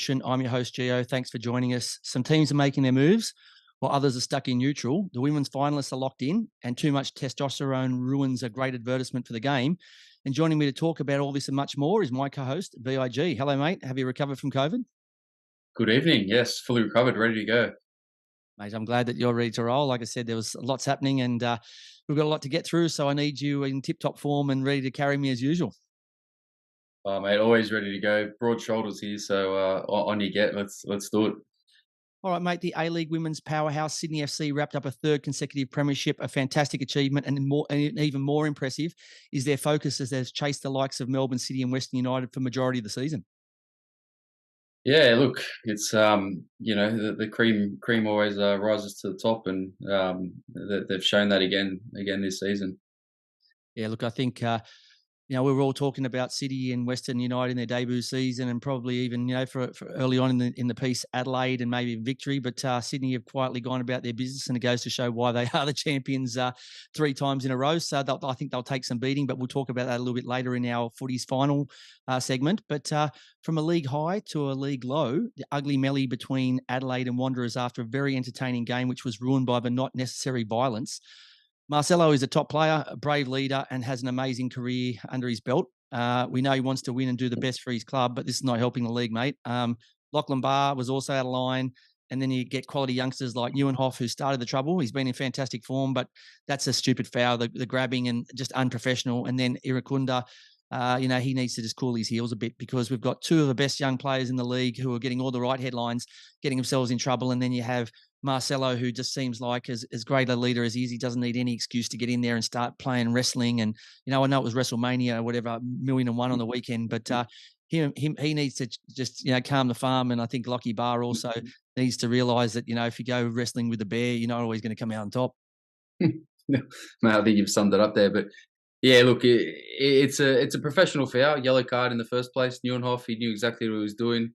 Revolution. I'm your host, Gio. Thanks for joining us. Some teams are making their moves while others are stuck in neutral. The women's finalists are locked in, and too much testosterone ruins a great advertisement for the game. And joining me to talk about all this and much more is my co-host, VIG. Hello, mate. Have you recovered from COVID? Good evening. Yes, fully recovered, ready to go. Mate, I'm glad that you're ready to roll. Like I said, there was lots happening and we've got a lot to get through. So I need you in tip-top form and ready to carry me as usual. Oh, mate, always ready to go. Broad shoulders here, so on you get. Let's do it. All right, mate. The A-League women's powerhouse Sydney FC wrapped up a third consecutive premiership, a fantastic achievement, and even more impressive is their focus as they've chased the likes of Melbourne City and Western United for majority of the season. Yeah, look, it's the cream always rises to the top, and they've shown that again this season. Yeah, look, I think we were all talking about City and Western United in their debut season, and probably even for early on in the piece Adelaide and maybe Victory, but Sydney have quietly gone about their business, and it goes to show why they are the champions 3 times in a row. So I think they'll take some beating, but we'll talk about that a little bit later in our footy's final segment. But from a league high to a league low, the ugly melee between Adelaide and Wanderers after a very entertaining game, which was ruined by the not necessary violence. Marcelo is a top player, a brave leader, and has an amazing career under his belt. We know he wants to win and do the best for his club, but this is not helping the league, mate. Lachlan Barr was also out of line. And then you get quality youngsters like Neuenhoff, who started the trouble. He's been in fantastic form, but that's a stupid foul, the grabbing and just unprofessional. And then Irakunda, he needs to just cool his heels a bit, because we've got 2 of the best young players in the league who are getting all the right headlines, getting themselves in trouble. And then you have Marcelo, who just seems like as great a leader as he is. He doesn't need any excuse to get in there and start playing wrestling. And, I know it was WrestleMania or whatever, 1,000,001 on the weekend, but he needs to just, calm the farm. And I think Lockie Barr also needs to realise that, if you go wrestling with the bear, you're not always going to come out on top. Mate, I think you've summed it up there. But yeah, look, it's a professional foul, yellow card in the first place. Neuenhoff, he knew exactly what he was doing.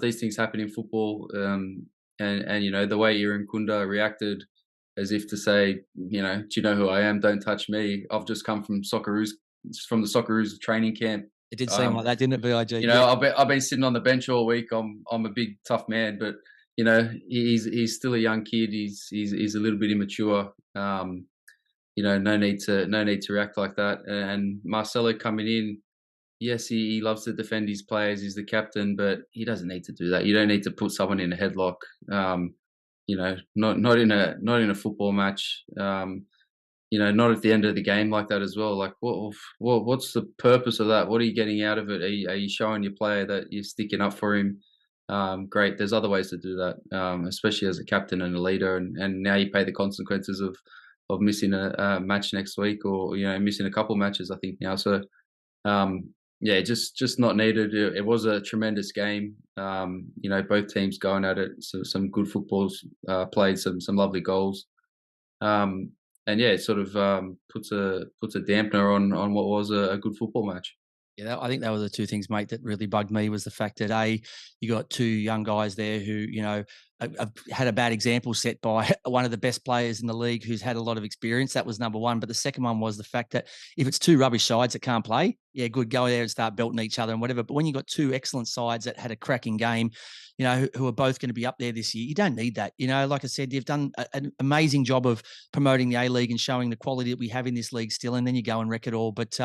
These things happen in football. And the way Kunda reacted, as if to say, do you know who I am? Don't touch me. I've just come from the Socceroos training camp. It did seem like that, didn't it, VIG? I've been sitting on the bench all week. I'm a big tough man, but he's still a young kid. He's a little bit immature. No need to react like that. And Marcelo coming in, yes, he loves to defend his players. He's the captain, but he doesn't need to do that. You don't need to put someone in a headlock. Not in a football match. Not at the end of the game like that as well. Like, what's the purpose of that? What are you getting out of it? Are you showing your player that you're sticking up for him? Great. There's other ways to do that, especially as a captain and a leader. And now you pay the consequences of missing a match next week, or missing a couple matches, I think now. So just not needed. It was a tremendous game. Both teams going at it. So some good footballs played, some lovely goals. And yeah, it sort of puts a dampener on what was a good football match. Yeah, I think that were the 2 things, mate, that really bugged me, was the fact that you got 2 young guys there who, have had a bad example set by one of the best players in the league who's had a lot of experience. That was number one. But the second one was the fact that if it's 2 rubbish sides that can't play, yeah, good, go there and start belting each other and whatever. But when you got 2 excellent sides that had a cracking game, who are both going to be up there this year, you don't need that. Like I said, you've done an amazing job of promoting the A-League and showing the quality that we have in this league still, and then you go and wreck it all. But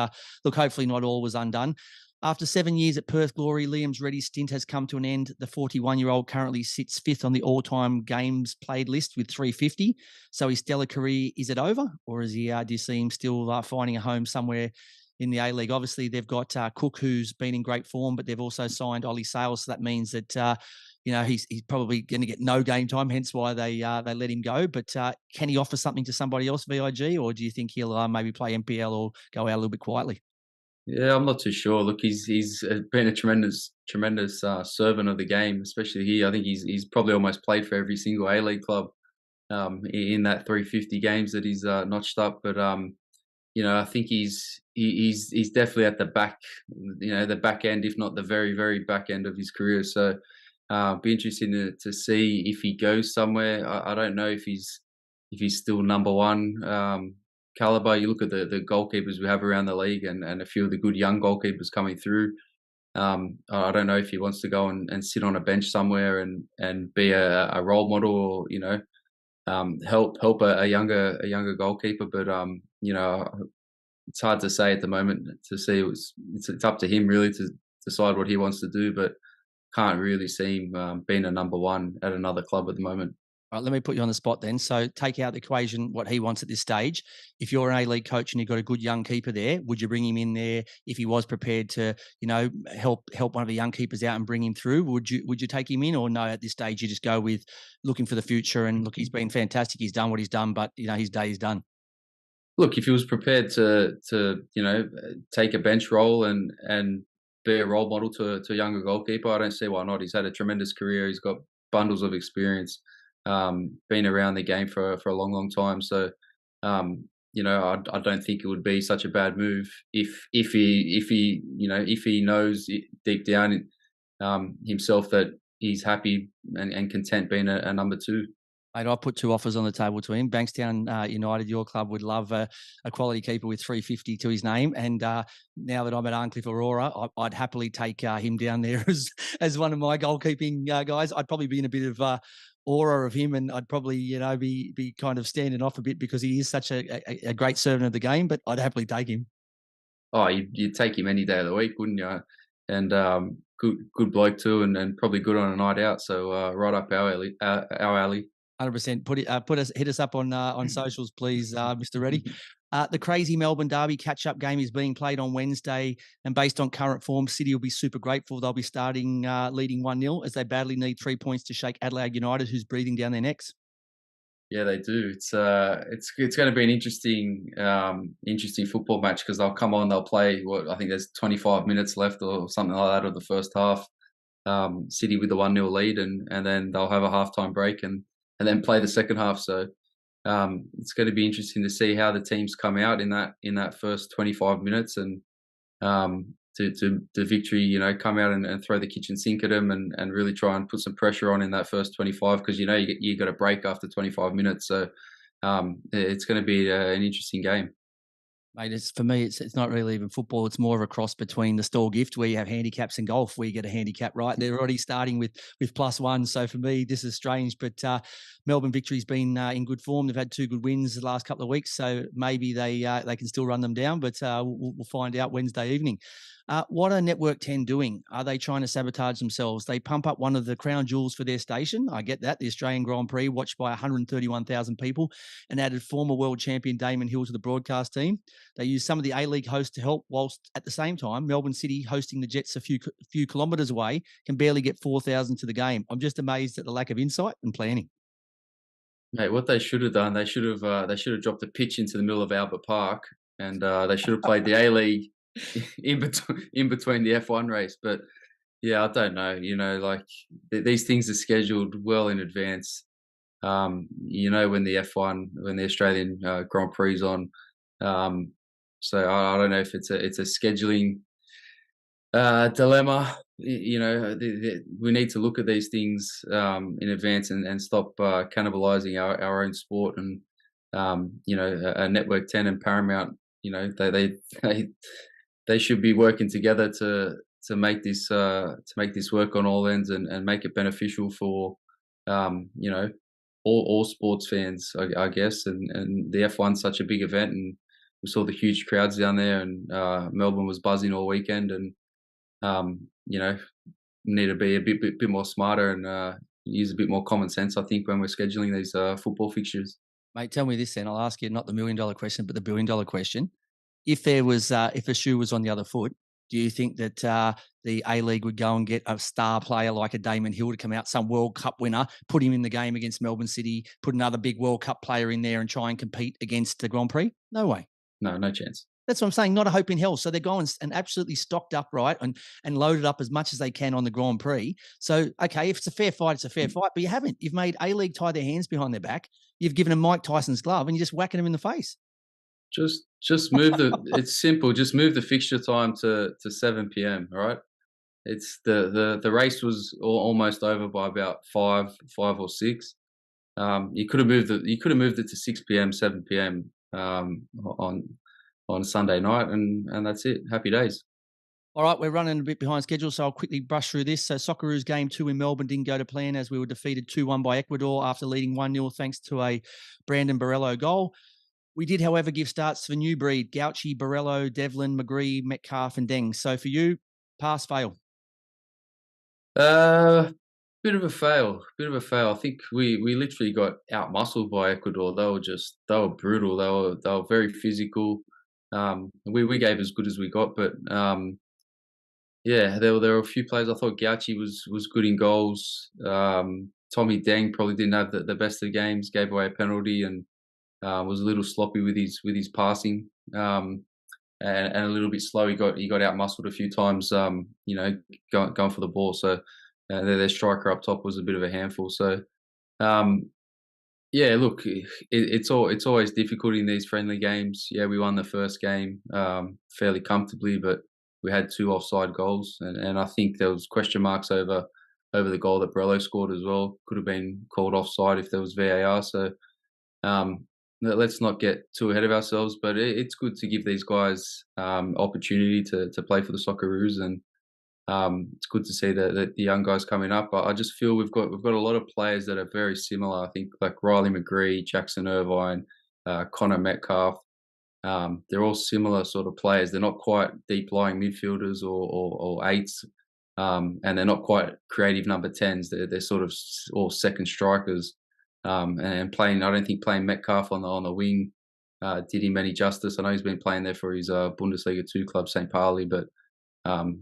look, hopefully not all was undone. After 7 years at Perth Glory, Liam's ready stint has come to an end. The 41-year-old currently sits 5th on the all-time games played list with 350. So his stellar career, is it over? Or is he? Do you see him still finding a home somewhere in the A-League? Obviously, they've got Cook, who's been in great form, but they've also signed Ollie Sales. So that means that he's probably going to get no game time, hence why they let him go. But can he offer something to somebody else, VIG, or do you think he'll maybe play NPL or go out a little bit quietly? Yeah, I'm not too sure. Look, he's been a tremendous servant of the game, especially here. I think he's probably almost played for every single A-League club in that 350 games that he's notched up. But I think he's definitely at the back, the back end, if not the very, very back end of his career. So be interesting to see if he goes somewhere. I don't know if he's still number one caliber. You look at the goalkeepers we have around the league, and a few of the good young goalkeepers coming through. I don't know if he wants to go and sit on a bench somewhere and be a role model, or help a younger goalkeeper. But it's hard to say at the moment. To see, it's up to him really to decide what he wants to do. But can't really see him being a number one at another club at the moment. All right, let me put you on the spot then. So take out the equation what he wants at this stage. If you're an A-League coach and you've got a good young keeper there, would you bring him in there if he was prepared to, help one of the young keepers out and bring him through? Would you take him in, or no? At this stage, you just go with looking for the future and look. He's been fantastic. He's done what he's done, but his day is done. Look, if he was prepared to take a bench role and be a role model to a younger goalkeeper, I don't see why not. He's had a tremendous career. He's got bundles of experience, been around the game for a long, long time. So, I don't think it would be such a bad move if he knows deep down himself that he's happy and content being a number two. Mate, I put 2 offers on the table to him. Bankstown United, your club, would love a quality keeper with 350 to his name. And now that I'm at Arncliffe Aurora, I'd happily take him down there as one of my goalkeeping guys. I'd probably be in a bit of aura of him, and I'd probably be kind of standing off a bit because he is such a great servant of the game. But I'd happily take him. Oh, you'd take him any day of the week, wouldn't you? And good bloke too, and probably good on a night out. So right up our alley. 100%. Hit us up on socials, please, Mr. Reddy. The crazy Melbourne Derby catch-up game is being played on Wednesday, and based on current form, City will be super grateful. They'll be starting leading 1-0 as they badly need 3 points to shake Adelaide United, who's breathing down their necks. Yeah, they do. It's going to be an interesting football match because they'll come on, they'll play. I think there's 25 minutes left or something like that of the first half. City with the 1-0 lead, and then they'll have a halftime break and then play the second half. So it's going to be interesting to see how the teams come out in that first 25 minutes, and to victory, come out and throw the kitchen sink at them and really try and put some pressure on in that first 25, because you got a break after 25 minutes. So it's going to be an interesting game. Mate, for me, it's not really even football. It's more of a cross between the stall gift, where you have handicaps, and golf, where you get a handicap right. They're already starting with +1. So for me, this is strange. But Melbourne Victory's been in good form. They've had 2 good wins the last couple of weeks, so maybe they can still run them down. But we'll find out Wednesday evening. What are Network 10 doing? Are they trying to sabotage themselves? They pump up one of the crown jewels for their station. I get that. The Australian Grand Prix, watched by 131,000 people, and added former world champion Damon Hill to the broadcast team. They use some of the A-League hosts to help, whilst at the same time, Melbourne City, hosting the Jets a few kilometres away, can barely get 4,000 to the game. I'm just amazed at the lack of insight and planning. Mate, what they should have done, they should have dropped a pitch into the middle of Albert Park, and they should have played the A-League in between the F1 race. But yeah, I don't know. These things are scheduled well in advance. When the Australian Grand Prix is on. So I don't know if it's a scheduling dilemma. We need to look at these things in advance and stop cannibalizing our own sport. And a Network 10 and Paramount, they should be working together to make this work on all ends and make it beneficial for all sports fans, I guess. And the F1's such a big event, and we saw the huge crowds down there, and Melbourne was buzzing all weekend. And need to be a bit more smarter and use a bit more common sense, I think, when we're scheduling these football fixtures. Mate, tell me this then. I'll ask you not the $1 million question, but the $1 billion question. If there was, if a shoe was on the other foot, do you think that the A-League would go and get a star player like a Damon Hill to come out, some World Cup winner, put him in the game against Melbourne City, put another big World Cup player in there and try and compete against the Grand Prix? No way. No chance. That's what I'm saying. Not a hope in hell. So they're going and absolutely stocked up, right, and loaded up as much as they can on the Grand Prix. So, okay, if it's a fair fight, it's a fair fight. But you haven't. You've made A-League tie their hands behind their back. You've given them Mike Tyson's glove, and you're just whacking them in the face. Just move it's simple. Just move the fixture time to 7 p.m. All right. It's the race was almost over by about 5 or 6. You could have moved it to 6 p.m., 7 p.m. On Sunday night, and that's it. Happy days. All right, we're running a bit behind schedule, so I'll quickly brush through this. So Socceroos game 2 in Melbourne didn't go to plan as we were defeated 2-1 by Ecuador after leading 1-0 thanks to a Brandon Borello goal. We did, however, give starts for new breed: Gauchi, Borello, Devlin, McGree, Metcalf, and Deng. So for you, pass, fail. Uh, Bit of a fail. Bit of a fail. I think we literally got out muscled by Ecuador. They were brutal. They were very physical. We gave as good as we got, but yeah, there were a few players. I thought Gauchi was good in goals. Tommy Deng probably didn't have the best of games. Gave away a penalty and was a little sloppy with his passing. And a little bit slow. He got out muscled a few times. Going for the ball. So their striker up top was a bit of a handful. So um, yeah, look, it's always difficult in these friendly games. Yeah, we won the first game fairly comfortably, but we had two offside goals, and I think there was question marks over the goal that Brello scored as well. Could have been called offside if there was VAR. So um, let's not get too ahead of ourselves, but it's good to give these guys opportunity to play for the Socceroos, and it's good to see the young guys coming up. I just feel we've got a lot of players that are very similar. I think like Riley McGree, Jackson Irvine, Connor Metcalf. They're all similar sort of players. They're not quite deep lying midfielders or eights, and they're not quite creative number tens. They're sort of all second strikers. And playing, I don't think playing Metcalf on the wing did him any justice. I know he's been playing there for his Bundesliga 2 club, St. Pauli, but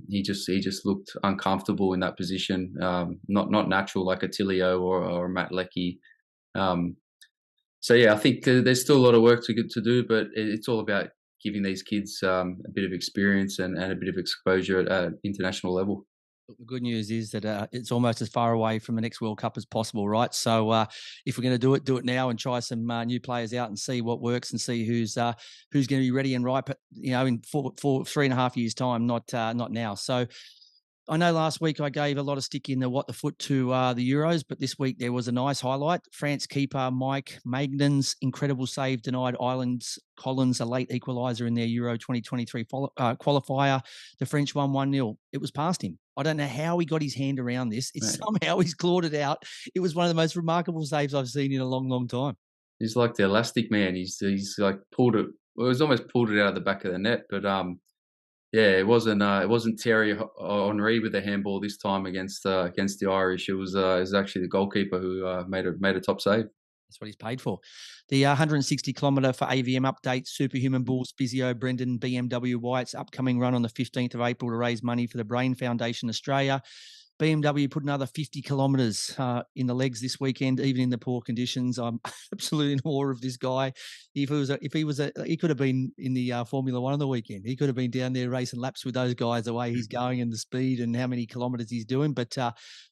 he just looked uncomfortable in that position, not natural like a Tilio or a Matt Leckie. Um, so yeah, I think there's still a lot of work to do, but it's all about giving these kids a bit of experience and a bit of exposure at international level. The good news is that it's almost as far away from the next World Cup as possible, right? So if we're going to do it now and try some new players out and see what works and see who's going to be ready and ripe, in 3.5 years' time, not now. So I know last week I gave a lot of stick in the what the foot to the Euros, but this week there was a nice highlight. France keeper Mike Magnan's incredible save denied Ireland's Collins a late equaliser in their Euro 2023 qualifier. The French won 1-0. It was past him. I don't know how he got his hand around this. It's Right. somehow he's clawed it out. It was one of the most remarkable saves I've seen in a long, long time. He's like the elastic man. He's like pulled it. Well, it was almost pulled it out of the back of the net, but yeah, it wasn't Thierry Henry with the handball this time against the Irish. It was actually the goalkeeper who made a top save. That's what he's paid for. The 160 kilometre for AVM update, Superhuman Bulls physio Brendan BMW Wyatt's upcoming run on the 15th of April to raise money for the Brain Foundation Australia. BMW put another 50 kilometres in the legs this weekend, even in the poor conditions. I'm absolutely in awe of this guy. He could have been in the Formula One on the weekend. He could have been down there racing laps with those guys, the way he's going and the speed and how many kilometres he's doing. But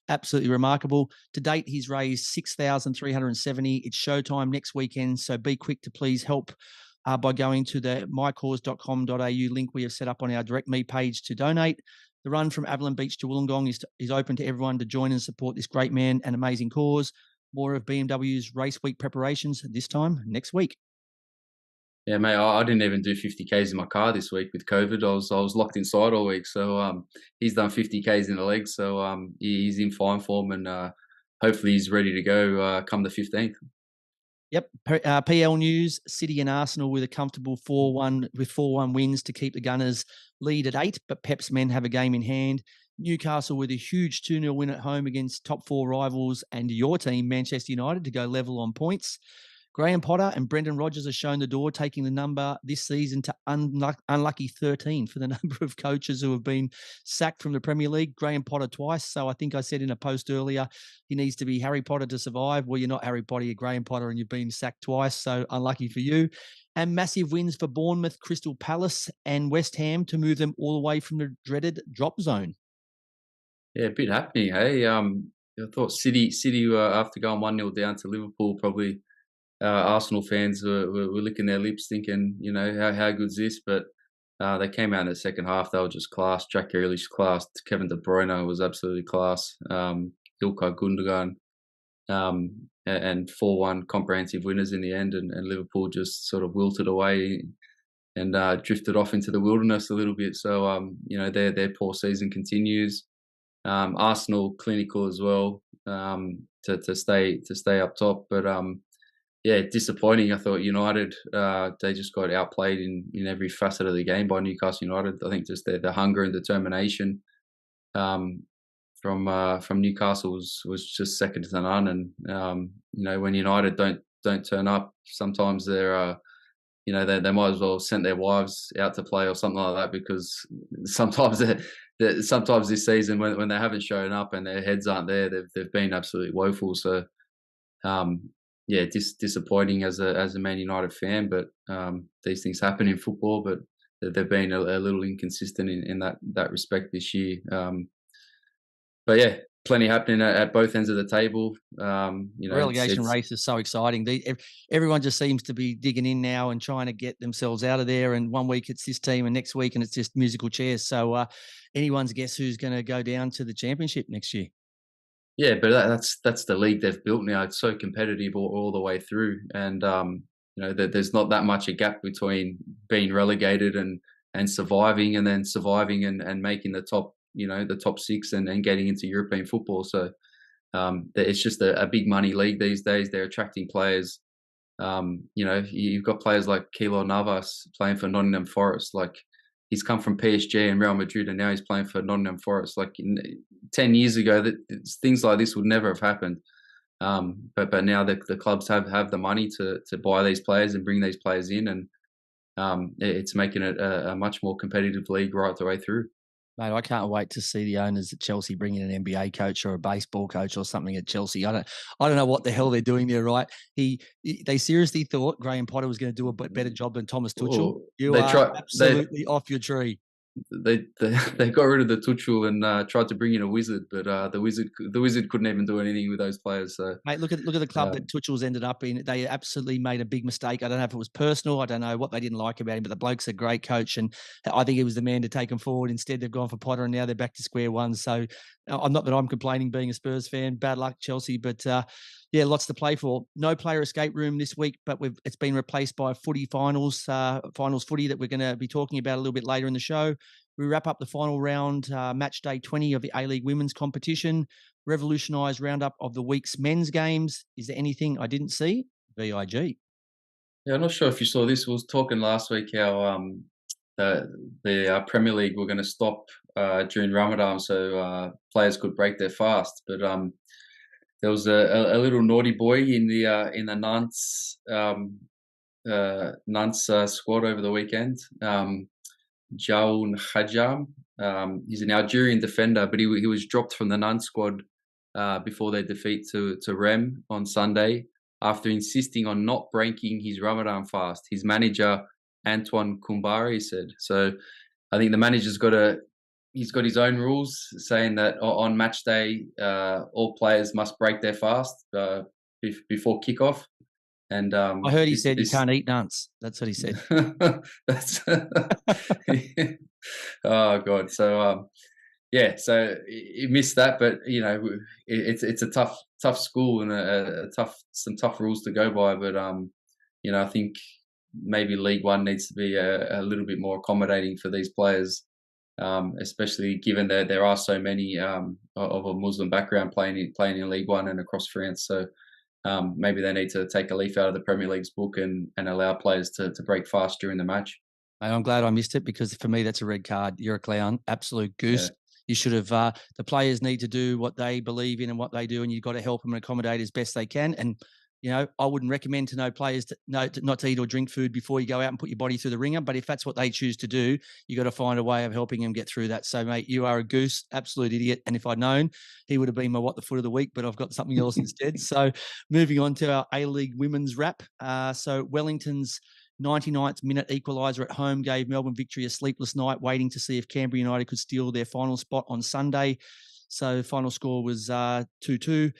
absolutely remarkable. To date, he's raised 6,370. It's showtime next weekend, so be quick to please help. By going to the mycause.com.au link we have set up on our Direct Me page to donate. The run from Avalon Beach to Wollongong is open to everyone to join and support this great man and amazing cause. More of BMW's race week preparations this time next week. Yeah, mate, I didn't even do 50 k's in my car this week with COVID. I was locked inside all week. So he's done 50 k's in the legs. So he's in fine form, and hopefully he's ready to go come the 15th. Yep. PL news: City and Arsenal with a comfortable 4-1 wins to keep the Gunners lead at 8. But Pep's men have a game in hand. Newcastle with a huge 2-0 win at home against top 4 rivals, and your team, Manchester United, to go level on points. Graham Potter and Brendan Rodgers have shown the door, taking the number this season to unlucky 13 for the number of coaches who have been sacked from the Premier League. Graham Potter twice. So I think I said in a post earlier, he needs to be Harry Potter to survive. Well, you're not Harry Potter, you're Graham Potter, and you've been sacked twice. So unlucky for you. And massive wins for Bournemouth, Crystal Palace, and West Ham to move them all the way from the dreaded drop zone. Yeah, a bit happening. Hey, I thought City after going 1-0 down to Liverpool, probably Arsenal fans were licking their lips, thinking, how good's this? But they came out in the second half. They were just class. Jack Grealish class. Kevin De Bruyne was absolutely class. Ilkay Gundogan, and 4-1 comprehensive winners in the end. And Liverpool just sort of wilted away and drifted off into the wilderness a little bit. So their poor season continues. Arsenal clinical as well, to stay up top, but yeah, disappointing. I thought United, they just got outplayed in every facet of the game by Newcastle United. I think just the hunger and determination um, from Newcastle was just second to none. And when United don't turn up, sometimes they're they might as well send their wives out to play or something like that, because sometimes sometimes this season when they haven't shown up and their heads aren't there, they've been absolutely woeful. So yeah, disappointing as a Man United fan, but these things happen in football. But they've been a little inconsistent in that respect this year. But yeah, plenty happening at both ends of the table. Relegation race is so exciting. Everyone just seems to be digging in now and trying to get themselves out of there. And one week it's this team, and next week and it's just musical chairs. So anyone's guess who's going to go down to the championship next year. Yeah, but that's the league they've built now. It's so competitive all the way through, and there's not that much a gap between being relegated and surviving, and then surviving and making the top six and getting into European football. So it's just a big money league these days. They're attracting players. You've got players like Keylor Navas playing for Nottingham Forest. Like, he's come from PSG and Real Madrid, and now he's playing for Nottingham Forest. Like 10 years ago, things like this would never have happened. But now the clubs have the money to buy these players and bring these players in, and it's making it a much more competitive league right the way through. Mate, I can't wait to see the owners at Chelsea bring in an NBA coach or a baseball coach or something at Chelsea. I don't know what the hell they're doing there, right? They seriously thought Graham Potter was going to do a better job than Thomas Tuchel. Oh, You are absolutely off your tree. They got rid of the Tuchel and tried to bring in a wizard, but the wizard couldn't even do anything with those players. So, mate, look at the club that Tuchel's ended up in. They absolutely made a big mistake. I don't know if it was personal. I don't know what they didn't like about him, but the bloke's a great coach, and I think he was the man to take them forward. Instead, they've gone for Potter, and now they're back to square one. So, I'm not that I'm complaining, being a Spurs fan. Bad luck, Chelsea, but yeah, lots to play for. No player escape room this week, but it's been replaced by footy finals footy that we're going to be talking about a little bit later in the show. We wrap up the final round, match day 20 of the A-League women's competition. Revolutionised Round-up of the week's men's games. Is there anything I didn't see? VIG. Yeah, I'm not sure if you saw this. We was talking last week how the Premier League were going to stop during Ramadan, so players could break their fast. But there was a little naughty boy in the Nantes squad over the weekend. Jaoun Hajam. He's an Algerian defender, but he was dropped from the Nantes squad before their defeat to Rem on Sunday, after insisting on not breaking his Ramadan fast. His manager, Antoine Koumbari, said. So I think the manager's he's got his own rules saying that on match day, all players must break their fast before kickoff. And I heard he said you can't eat nuts. That's what he said. That's oh God. So yeah, so he missed that, but it's a tough school and some tough rules to go by. But I think maybe League One needs to be a little bit more accommodating for these players, especially given that there are so many of a Muslim background playing in League One and across France. So maybe they need to take a leaf out of the Premier League's book and allow players to break fast during the match. I'm glad I missed it, because for me that's a red card. You're a clown, absolute goose. Yeah. You should have. The players need to do what they believe in and what they do, and you've got to help them and accommodate as best they can. And I wouldn't recommend to players not to eat or drink food before you go out and put your body through the ringer. But if that's what they choose to do, you got to find a way of helping them get through that. So, mate, you are a goose, absolute idiot. And if I'd known, he would have been my what the foot of the week. But I've got something else instead. So, moving on to our A-League women's wrap. So Wellington's 99th minute equaliser at home gave Melbourne Victory a sleepless night, waiting to see if Canberra United could steal their final spot on Sunday. So final score was 2-2.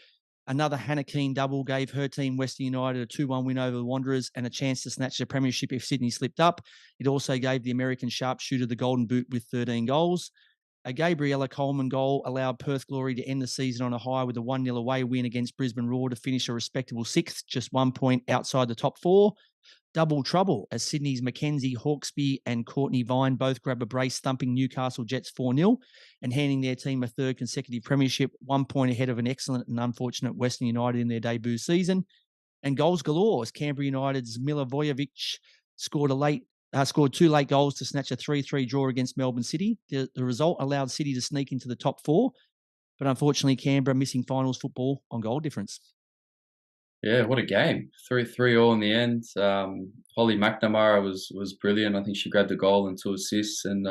Another Hannah Keane double gave her team Western United a 2-1 win over the Wanderers and a chance to snatch the premiership if Sydney slipped up. It also gave the American sharpshooter the golden boot with 13 goals. A Gabriella Coleman goal allowed Perth Glory to end the season on a high with a 1-0 away win against Brisbane Roar to finish a respectable 6th, just 1 point outside the top 4. Double trouble as Sydney's Mackenzie Hawkesby and Courtney Vine both grab a brace, thumping Newcastle Jets 4-0 and handing their team a third consecutive premiership, 1 point ahead of an excellent and unfortunate Western United in their debut season. And goals galore as Canberra United's Milivojevic scored two late goals to snatch a 3-3 draw against Melbourne City. The result allowed City to sneak into the top four, but unfortunately Canberra missing finals football on goal difference. Yeah, what a game. 3-3 all in the end. Holly McNamara was brilliant. I think she grabbed a goal and 2 assists, and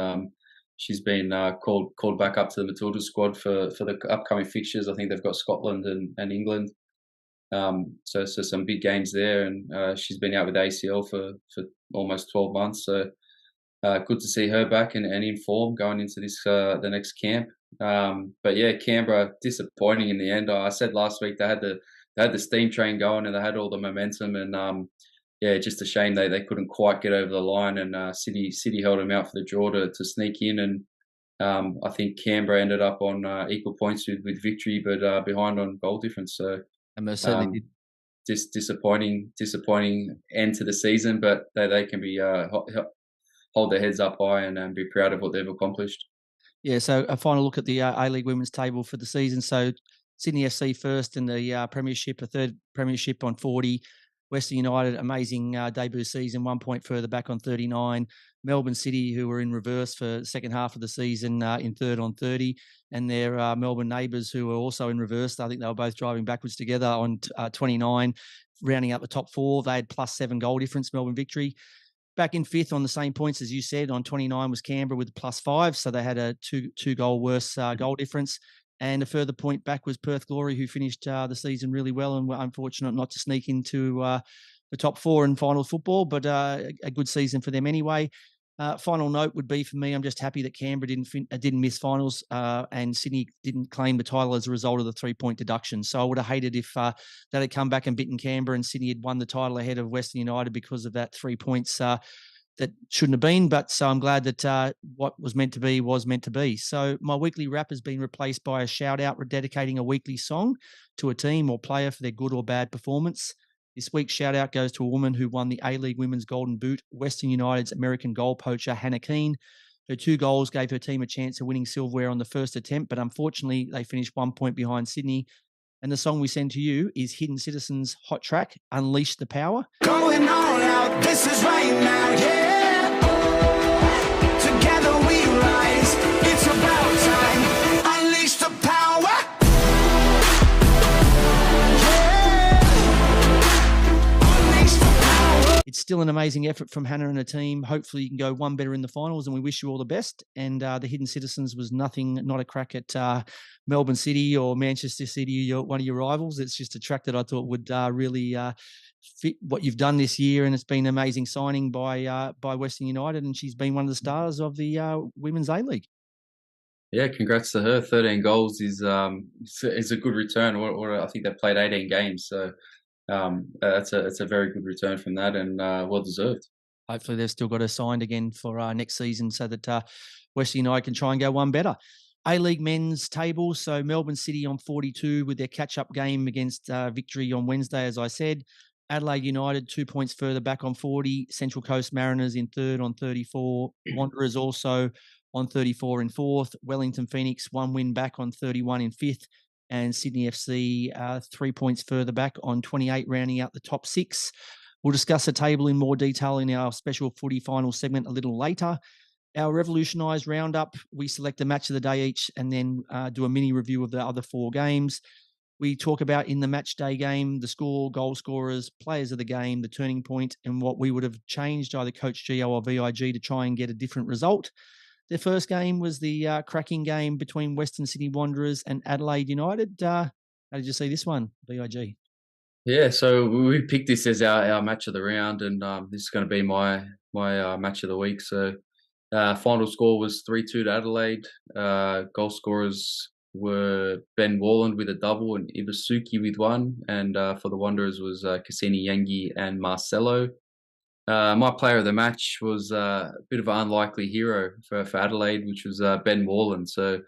she's been called back up to the Matilda squad for the upcoming fixtures. I think they've got Scotland and England. So some big games there, and she's been out with ACL for almost 12 months. So good to see her back and in form going into this the next camp. But yeah, Canberra disappointing in the end. I said last week they had the steam train going and they had all the momentum, and yeah, just a shame they couldn't quite get over the line, and City held them out for the draw to sneak in, and I think Canberra ended up on equal points with victory, but behind on goal difference. So And most certainly did. Just disappointing end to the season, but they can be hold their heads up high and be proud of what they've accomplished. Yeah, so a final look at the A-League women's table for the season. So Sydney FC first in the premiership, a third premiership on 40. Western United, amazing debut season, 1 point further back on 39. Melbourne City, who were in reverse for the second half of the season, in third on 30. And their Melbourne neighbours, who were also in reverse. I think they were both driving backwards together on 29, rounding up the top four. They had +7 goal difference, Melbourne Victory. Back in fifth on the same points as you said, on 29 was Canberra with +5, so they had a two goal worse goal difference. And a further point back was Perth Glory, who finished the season really well and were unfortunate not to sneak into the top four in final football, but a good season for them anyway. Final note would be for me, I'm just happy that Canberra didn't miss finals and Sydney didn't claim the title as a result of the 3-point deduction. So I would have hated if they had come back and bitten Canberra and Sydney had won the title ahead of Western United because of that 3 points that shouldn't have been. But so I'm glad that what was meant to be was meant to be. So my weekly wrap has been replaced by a shout out dedicating a weekly song to a team or player for their good or bad performance. This week's shout out goes to a woman who won the A-League Women's Golden Boot, Western United's American goal poacher, Hannah Keane. Her 2 goals gave her team a chance of winning silverware on the first attempt, but unfortunately they finished 1 point behind Sydney. And the song we send to you is Hidden Citizens' hot track, Unleash the Power. Going all out, this is right now, yeah. Together we rise, it's about time. Unleash the power. It's still an amazing effort from Hannah and her team. Hopefully you can go one better in the finals, and we wish you all the best. And the Hidden Citizens was not a crack at Melbourne City or Manchester City, one of your rivals. It's just a track that I thought would really fit what you've done this year, and it's been an amazing signing by Western United, and she's been one of the stars of the Women's A-League. Yeah, congrats to her. 13 goals is a good return. I think they've played 18 games, so it's a very good return from that, and well deserved. Hopefully they've still got her signed again for next season so that Western United can try and go one better. A-League men's table, so Melbourne City on 42 with their catch-up game against Victory on Wednesday, as I said. Adelaide United 2 points further back on 40. Central Coast Mariners in third on 34. Wanderers also on 34 in fourth. Wellington Phoenix 1 win back on 31 in fifth. And Sydney FC 3 points further back on 28, rounding out the top 6. We'll discuss the table in more detail in our special footy final segment a little later. Our Revolutionised Round-up, we select a match of the day each and then do a mini review of the other 4 games. We talk about in the match day game, the score, goal scorers, players of the game, the turning point, and what we would have changed, either Coach Gio or VIG, to try and get a different result. The first game was the cracking game between Western Sydney Wanderers and Adelaide United. How did you see this one, VIG? Yeah, so we picked this as our match of the round, and this is going to be my match of the week. So final score was 3-2 to Adelaide. Goal scorers were Ben Warland with a double and Ibasuki with 1. And for the Wanderers was Cassini Yengi and Marcelo. My player of the match was a bit of an unlikely hero for Adelaide, which was Ben Warland. So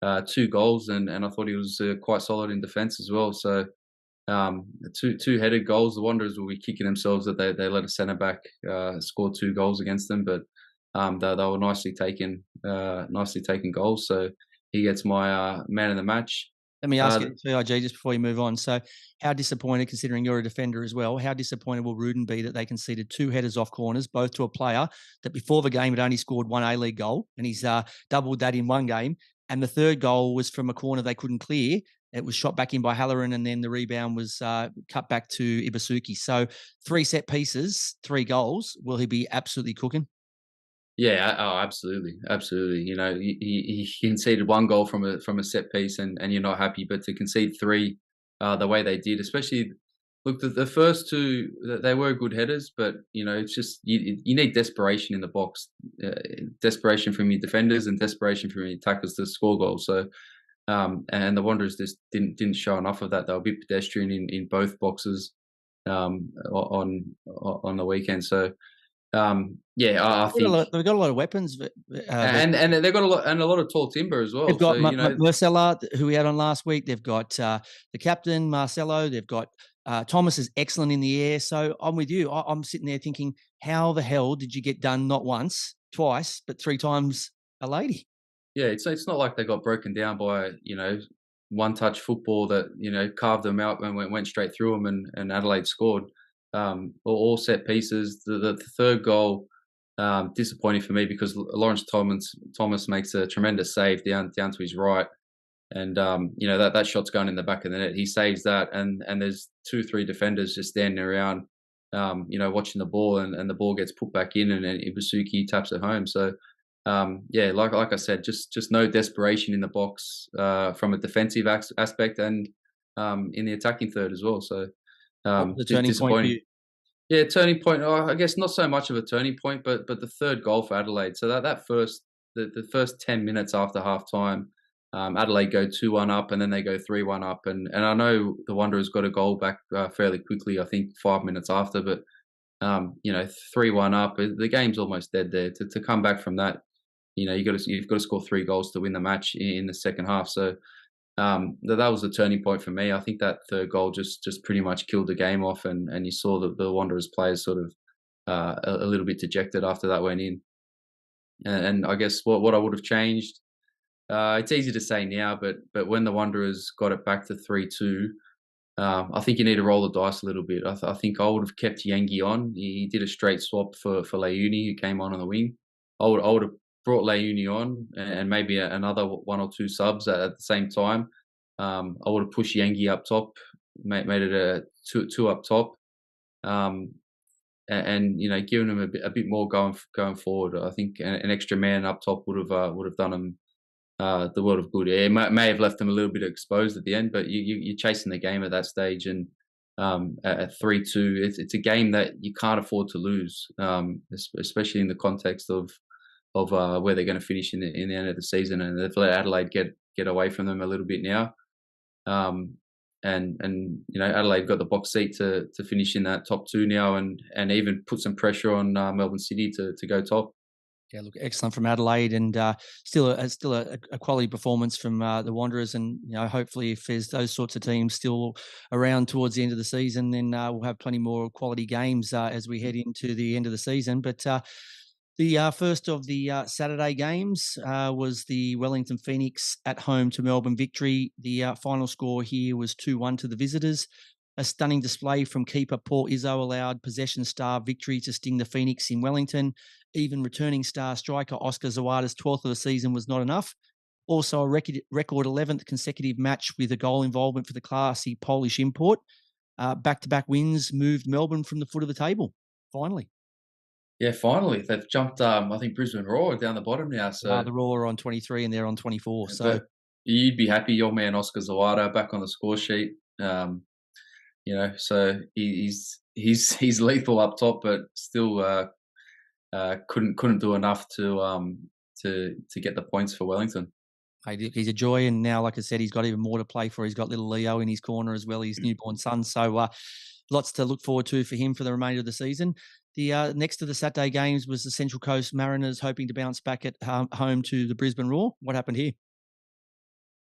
2 goals, and I thought he was quite solid in defence as well. So Two headed goals. The Wanderers will be kicking themselves that they let a centre back score 2 goals against them, but they were nicely taken goals. So he gets my man of the match. Let me ask you, VIG, just before you move on. So how disappointed, considering you're a defender as well, how disappointed will Rudin be that they conceded 2 headers off corners, both to a player that before the game had only scored 1 A-League goal, and he's doubled that in 1 game, and the third goal was from a corner they couldn't clear. It was shot back in by Halloran, and then the rebound was cut back to Ibasuki. So 3 set pieces, 3 goals. Will he be absolutely cooking? Yeah, oh, absolutely, absolutely. You know, he conceded 1 goal from a set piece, and you're not happy, but to concede 3 the way they did, especially look the first 2, they were good headers, but you know, it's just you need desperation in the box, desperation from your defenders and desperation from your attackers to score goals. So, and the Wanderers just didn't show enough of that. They were a bit pedestrian in both boxes on the weekend. So. Yeah, I think they've got a lot of weapons, and they've got a lot of tall timber as well. They've got so, you know, Marcella, who we had on last week. They've got the captain Marcelo. They've got Thomas is excellent in the air. So I'm with you. I'm sitting there thinking, how the hell did you get done not once, twice, but 3 times a lady? Yeah, it's not like they got broken down by, you know, one-touch football that, you know, carved them out and went straight through them, and Adelaide scored. All set pieces. The third goal, disappointing for me because Lawrence Thomas makes a tremendous save down to his right, and you know, that shot's going in the back of the net. He saves that, and there's 2-3 defenders just standing around, you know, watching the ball, and the ball gets put back in, and then Ibasuki taps it home. So yeah, like I said, just no desperation in the box from a defensive aspect, and in the attacking third as well. So the turning point for you? Yeah, turning point. I guess not so much of a turning point, but the third goal for Adelaide. So that first the first 10 minutes after half time, Adelaide go 2-1 up, and then they go 3-1 up, and I know the Wanderers got a goal back fairly quickly. I think 5 minutes after, but you know, 3-1 up, the game's almost dead there. To come back from that, you know, you've got to score 3 goals to win the match in the second half. So that was the turning point for me. I think that third goal just pretty much killed the game off, and you saw the Wanderers players sort of a little bit dejected after that went in. And I guess what I would have changed, it's easy to say now, but when the Wanderers got it back to 3-2, I think you need to roll the dice a little bit. I think I would have kept Yengi on. He did a straight swap for Leuni, who came on the wing. I would have brought Leuni on, and maybe another 1 or 2 subs at the same time. I would have pushed Yengi up top, made it a two up top, and you know, given him a bit more going forward. I think an extra man up top would have done him the world of good. It may have left them a little bit exposed at the end, but you're chasing the game at that stage, and at 3-2, it's a game that you can't afford to lose, especially in the context of where they're going to finish in the end of the season, and they've let Adelaide get away from them a little bit now. And you know, Adelaide got the box seat to finish in that top 2 now, and even put some pressure on Melbourne City to go top. Yeah, look, excellent from Adelaide, and still a quality performance from the Wanderers. And you know, hopefully, if there's those sorts of teams still around towards the end of the season, then we'll have plenty more quality games as we head into the end of the season. But the first of the Saturday games was the Wellington Phoenix at home to Melbourne Victory. The final score here was 2-1 to the visitors. A stunning display from keeper Paul Izzo allowed possession star Victory to sting the Phoenix in Wellington. Even returning star striker Oscar Zawada's 12th of the season was not enough. Also a record 11th consecutive match with a goal involvement for the classy Polish import. Back-to-back wins moved Melbourne from the foot of the table, finally. Yeah, finally. They've jumped, I think, Brisbane Roar down the bottom now. So the Roar are on 23 and they're on 24. So but you'd be happy, your man Oscar Zawada back on the score sheet. You know, so he's lethal up top, but still couldn't do enough to get the points for Wellington. He's a joy, and now, like I said, he's got even more to play for. He's got little Leo in his corner as well, his newborn son. So lots to look forward to for him for the remainder of the season. The next of the Saturday games was the Central Coast Mariners hoping to bounce back at home to the Brisbane Roar. What happened here?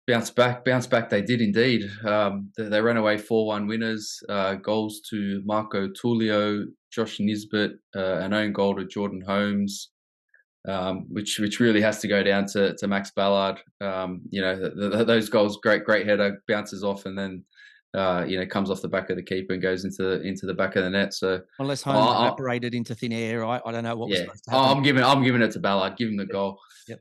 Bounce back. They did indeed. They ran away 4-1 winners. Goals to Marco Tullio, Josh Nisbet, an own goal to Jordan Holmes, which really has to go down to Max Ballard. Those goals, great header, bounces off, and then comes off the back of the keeper and goes into the back of the net. So unless Holmes evaporated into thin air, I don't know what was supposed to happen. I'm giving it to Ballard. Give him the goal. Yep.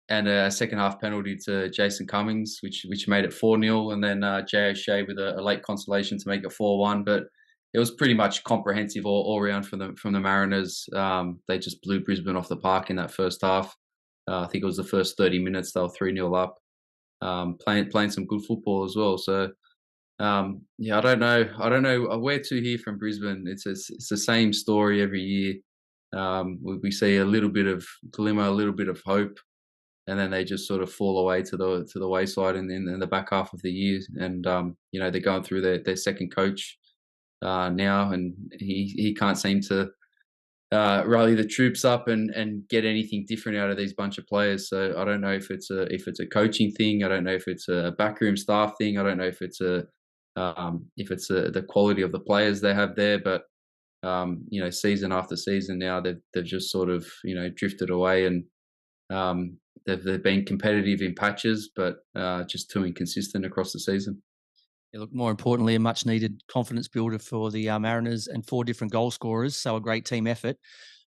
And a second half penalty to Jason Cummings, which made it 4-0, and then Jay O'Shea with a late consolation to make it 4-1. But it was pretty much comprehensive all round from the Mariners. They just blew Brisbane off the park in that first half. I think it was the first 30 minutes they were 3-0 up, playing some good football as well. So I don't know where to here from Brisbane. It's the same story every year. We see a little bit of glimmer, a little bit of hope, and then they just sort of fall away to the wayside in the back half of the year. And they're going through their second coach now, and he can't seem to rally the troops up and get anything different out of these bunch of players. So I don't know if it's a coaching thing. I don't know if it's a backroom staff thing. I don't know if it's the quality of the players they have there. But season after season now, they've just sort of drifted away, and they've been competitive in patches, but just too inconsistent across the season. Yeah, look, more importantly, a much needed confidence builder for the Mariners, and 4 different goal scorers. So a great team effort.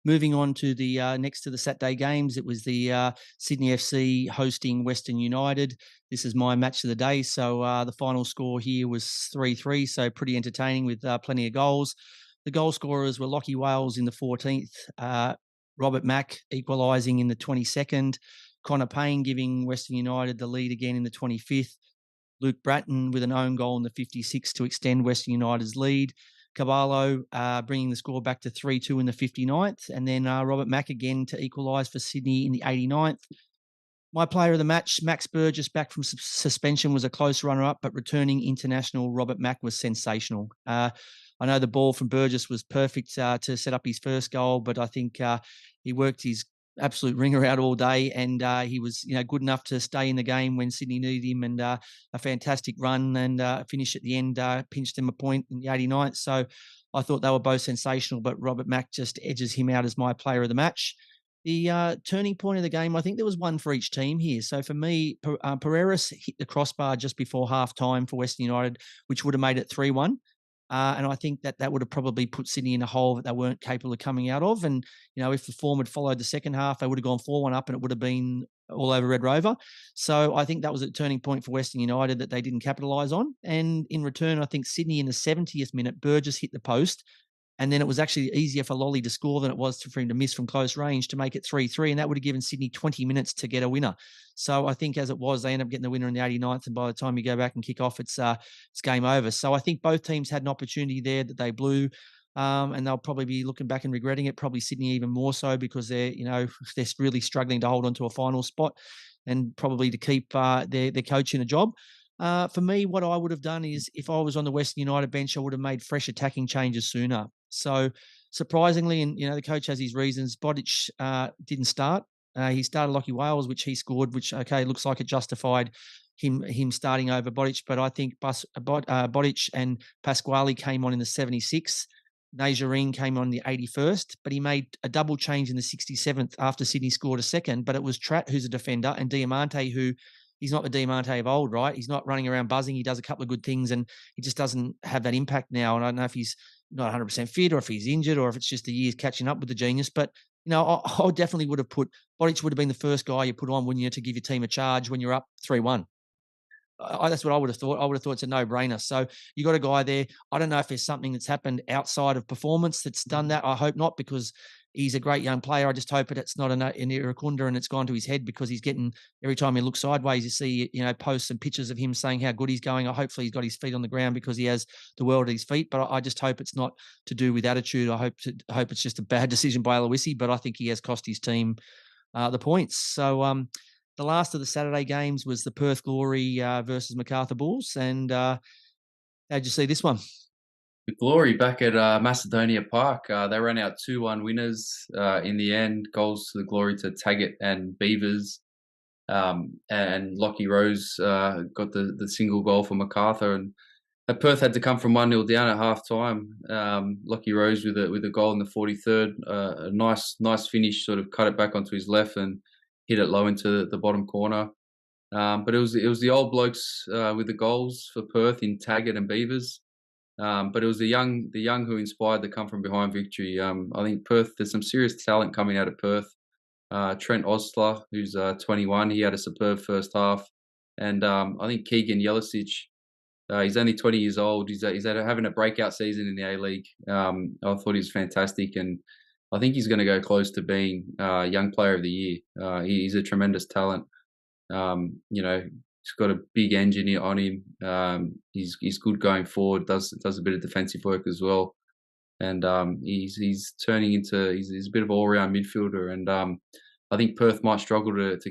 Moving on to the next to the Saturday games, it was the Sydney FC hosting Western United. This is my match of the day. So the final score here was 3-3. So pretty entertaining with plenty of goals. The goal scorers were Lachie Wales in the 14th, Robert Mack equalising in the 22nd, Connor Payne giving Western United the lead again in the 25th, Luke Bratton with an own goal in the 56th to extend Western United's lead, Cavallo bringing the score back to 3-2 in the 59th, and then Robert Mack again to equalise for Sydney in the 89th. My player of the match, Max Burgess, back from suspension, was a close runner-up, but returning international Robert Mack was sensational. I know the ball from Burgess was perfect to set up his first goal, but I think he worked his absolute ringer out all day, and he was good enough to stay in the game when Sydney needed him, and a fantastic run and finish at the end pinched him a point in the 89th. So I thought they were both sensational, but Robert Mack just edges him out as my player of the match. The turning point of the game, I think there was one for each team here. So for me, Pereiras hit the crossbar just before half-time for Western United, which would have made it 3-1. And I think that would have probably put Sydney in a hole that they weren't capable of coming out of. And, if the form had followed the second half, they would have gone 4-1 up, and it would have been all over Red Rover. So I think that was a turning point for Western United that they didn't capitalise on. And in return, I think Sydney in the 70th minute, Burgess hit the post. And then it was actually easier for Lolly to score than it was for him to miss from close range to make it 3-3. And that would have given Sydney 20 minutes to get a winner. So I think as it was, they end up getting the winner in the 89th. And by the time you go back and kick off, it's game over. So I think both teams had an opportunity there that they blew. And they'll probably be looking back and regretting it. Probably Sydney even more so, because they're really struggling to hold on to a final spot, and probably to keep their coach in a job. For me, what I would have done is, if I was on the Western United bench, I would have made fresh attacking changes sooner. So surprisingly, and the coach has his reasons, Bodic didn't start. He started Lachie Wales, which he scored, which looks like it justified him starting over Bodic. But I think Bodic and Pasquale came on in the 76th. Najarine came on in the 81st, but he made a double change in the 67th after Sydney scored a second. But it was Tratt, who's a defender, and Diamante, who he's not the Diamante of old, right? He's not running around buzzing. He does a couple of good things, and he just doesn't have that impact now. And I don't know if he's not 100% fit, or if he's injured, or if it's just the years catching up with the genius. But, I definitely would have put – Bodic would have been the first guy you put on, wouldn't you, to give your team a charge when you're up 3-1. That's what I would have thought. I would have thought it's a no-brainer. So you got a guy there. I don't know if there's something that's happened outside of performance that's done that. I hope not, because he's a great young player. I just hope it's not an iracunda and it's gone to his head, because he's getting, every time he looks sideways, you see, posts and pictures of him saying how good he's going. Hopefully he's got his feet on the ground, because he has the world at his feet. But I just hope it's not to do with attitude. I hope it's just a bad decision by Aloisi, but I think he has cost his team the points. So the last of the Saturday games was the Perth Glory versus Macarthur Bulls. And how'd you see this one? The Glory back at Macedonia Park. They ran out 2-1 winners in the end. Goals to the Glory to Taggart and Beavers. and Lockie Rose got the single goal for MacArthur, and Perth had to come from 1-0 down at half time. Lockie Rose with a goal in the 43rd, a nice finish, sort of cut it back onto his left and hit it low into the bottom corner. But it was the old blokes with the goals for Perth in Taggart and Beavers. But it was the young who inspired the come from behind victory. I think Perth, there's some serious talent coming out of Perth. Trent Osler, who's 21, he had a superb first half, and I think Keegan Yelisic, he's only 20 years old. He's having a breakout season in the A-League. I thought he was fantastic, and I think he's going to go close to being Young Player of the Year. He's a tremendous talent. He's got a big engine on him. He's good going forward. Does a bit of defensive work as well, and he's turning into he's a bit of an all-round midfielder. And I think Perth might struggle to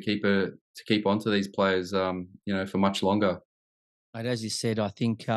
keep onto these players, for much longer. And as you said, I think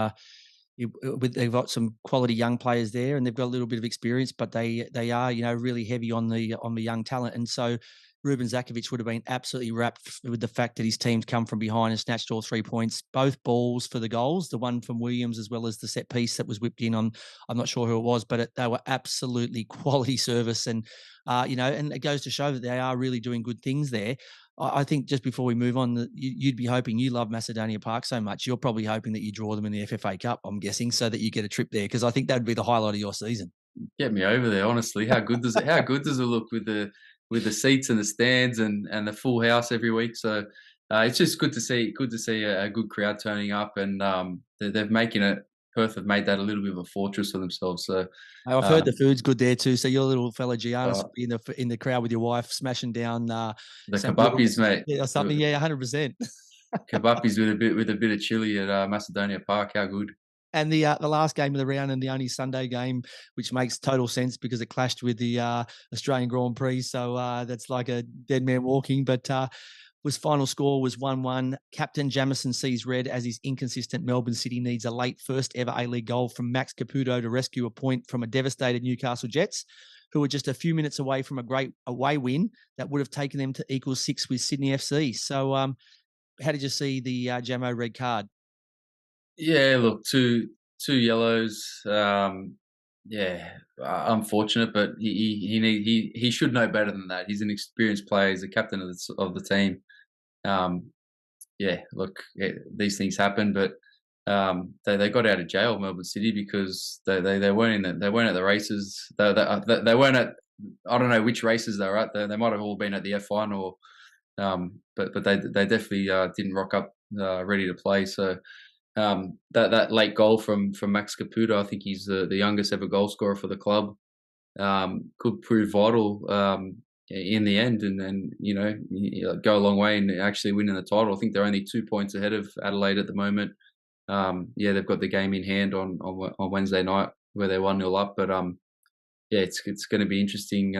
they've got some quality young players there, and they've got a little bit of experience, but they are really heavy on the young talent. And so Ruben Zakovic would have been absolutely wrapped with the fact that his team's come from behind and snatched all 3 points, both balls for the goals, the one from Williams as well as the set piece that was whipped in on, I'm not sure who it was, but they were absolutely quality service. And, and it goes to show that they are really doing good things there. I think just before we move on, you'd be hoping, you love Macedonia Park so much, you're probably hoping that you draw them in the FFA Cup, I'm guessing, so that you get a trip there, because I think that'd be the highlight of your season. Get me over there, honestly. How good does it look with the seats and the stands and the full house every week? So it's just good to see a good crowd turning up, and they're making it. Perth have made that a little bit of a fortress for themselves. So I've heard the food's good there too. So your little fella Giannis will be in the crowd with your wife, smashing down the kebabis, mate, or something. Yeah, 100%. Kebabis with a bit of chili at Macedonia Park. How good! And the last game of the round, and the only Sunday game, which makes total sense because it clashed with the Australian Grand Prix. So that's like a dead man walking. But final score was 1-1. Captain Jamison sees red as his inconsistent Melbourne City needs a late first ever A-League goal from Max Caputo to rescue a point from a devastated Newcastle Jets, who were just a few minutes away from a great away win that would have taken them to =6 with Sydney FC. So how did you see the Jamo red card? Yeah, look, two yellows. Unfortunate, but he should know better than that. He's an experienced player. He's the captain of the team. These things happen, but they got out of jail, Melbourne City, because they weren't at the races. They weren't at, I don't know which races they were at. They might have all been at the F1 or, but they definitely didn't rock up ready to play. So. That late goal from Max Caputo, I think he's the youngest ever goal scorer for the club, could prove vital in the end, and go a long way in actually winning the title. I think they're only 2 points ahead of Adelaide at the moment. They've got the game in hand on Wednesday night where they're 1-0 up, but it's going to be interesting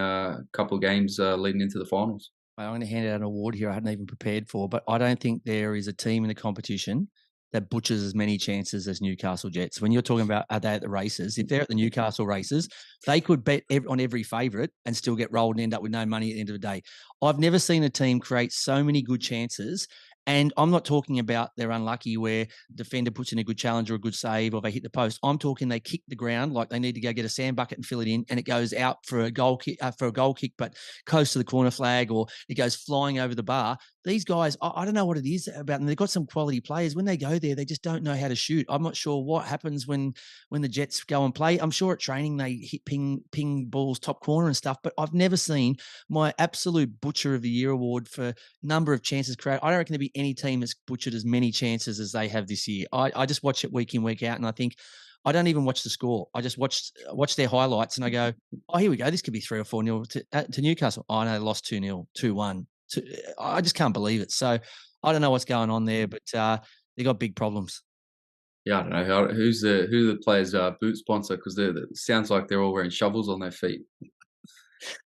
couple of games leading into the finals. I'm going to hand out an award here I hadn't even prepared for, but I don't think there is a team in the competition that butchers as many chances as Newcastle Jets. When you're talking about, are they at the races? If they're at the Newcastle races, they could bet on every favourite and still get rolled and end up with no money at the end of the day. I've never seen a team create so many good chances. And I'm not talking about they're unlucky where the defender puts in a good challenge or a good save or they hit the post. I'm talking they kick the ground like they need to go get a sand bucket and fill it in, and it goes out for a goal kick, but close to the corner flag, or it goes flying over the bar. These guys, I don't know what it is about them. They've got some quality players. When they go there, they just don't know how to shoot. I'm not sure what happens when the Jets go and play. I'm sure at training they hit ping balls top corner and stuff, but I've never seen my absolute Butcher of the Year award for number of chances created. I don't reckon there'll be any team that's butchered as many chances as they have this year. I just watch it week in, week out, and I think I don't even watch the score. I just watch their highlights, and I go, oh, here we go. This could be 3 or 4-0 to Newcastle. Oh, no, they lost 2-0, 2-1. I just can't believe it. So I don't know what's going on there, but they got big problems. Yeah, I don't know who the players' boot sponsor, because it sounds like they're all wearing shovels on their feet.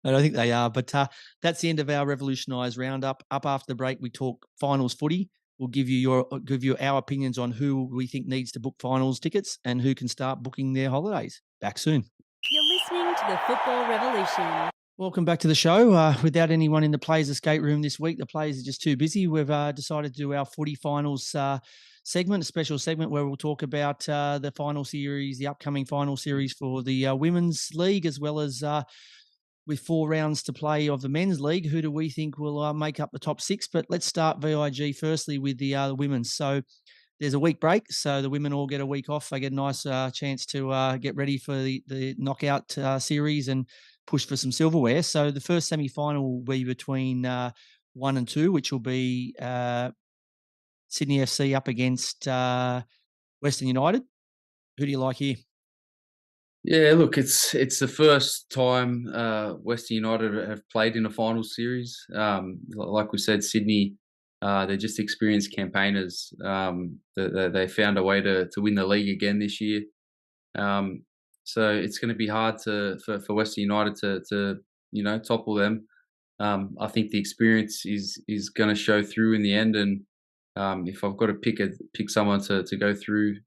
I don't think they are, but that's the end of our Revolutionised Round-up. Up after the break, we talk finals footy. We'll give you our opinions on who we think needs to book finals tickets and who can start booking their holidays. Back soon. You're listening to the Football Revolution. Welcome back to the show. Without anyone in the Players Escape Room this week, the players are just too busy. We've decided to do our footy finals segment, a special segment where we'll talk about the final series, the upcoming final series for the Women's League, as well as with 4 rounds to play of the Men's League. Who do we think will make up the top 6? But let's start VIG firstly with the Women's. So there's a week break, so the women all get a week off. They get a nice chance to get ready for the knockout series and push for some silverware. So the first semi-final will be between 1 and 2, which will be Sydney FC up against Western United. Who do you like here? Yeah, look, it's the first time Western United have played in a final series. Like we said, Sydney, they're just experienced campaigners. They found a way to win the league again this year. So it's going to be hard for Western United to topple them. I think the experience is going to show through in the end. And if I've got to pick someone to go through,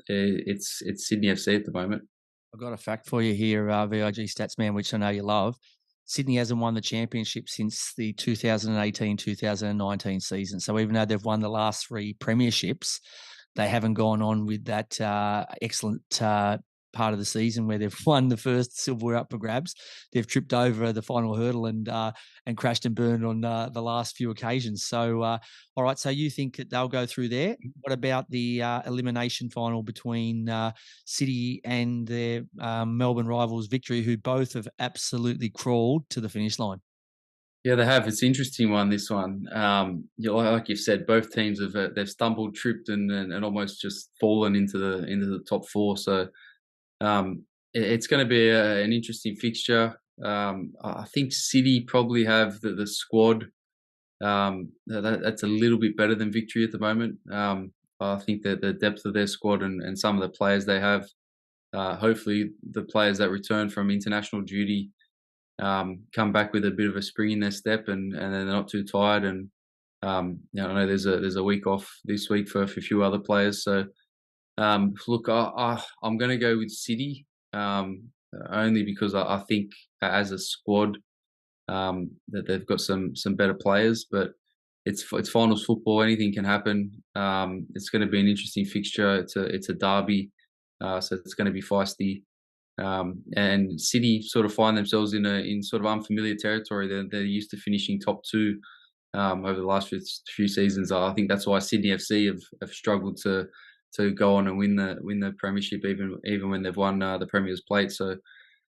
it's Sydney FC at the moment. I've got a fact for you here, VIG Statsman, which I know you love. Sydney hasn't won the championship since the 2018-2019 season. So even though they've won the last 3 premierships, they haven't gone on with that excellent part of the season where they've won the first silverware up for grabs. They've tripped over the final hurdle and crashed and burned on the last few occasions. So, all right, so you think that they'll go through there. What about the elimination final between City and their Melbourne rivals Victory, who both have absolutely crawled to the finish line? Yeah, they have. It's an interesting one, this one. Like you've said, both teams they've stumbled, tripped, and almost just fallen into the top 4. So it's going to be an interesting fixture. I think City probably have the squad that's a little bit better than Victory at the moment. I think that the depth of their squad and some of the players they have, hopefully the players that return from international duty come back with a bit of a spring in their step and they're not too tired. And I know there's a week off this week for a few other players. So look, I'm going to go with City only because I think as a squad that they've got some better players. But it's finals football; anything can happen. It's going to be an interesting fixture. It's a derby, so it's going to be feisty. And City sort of find themselves in sort of unfamiliar territory. They're used to finishing top 2 over the last few seasons. I think that's why Sydney FC have struggled to go on and win the premiership, even when they've won the Premier's Plate. So,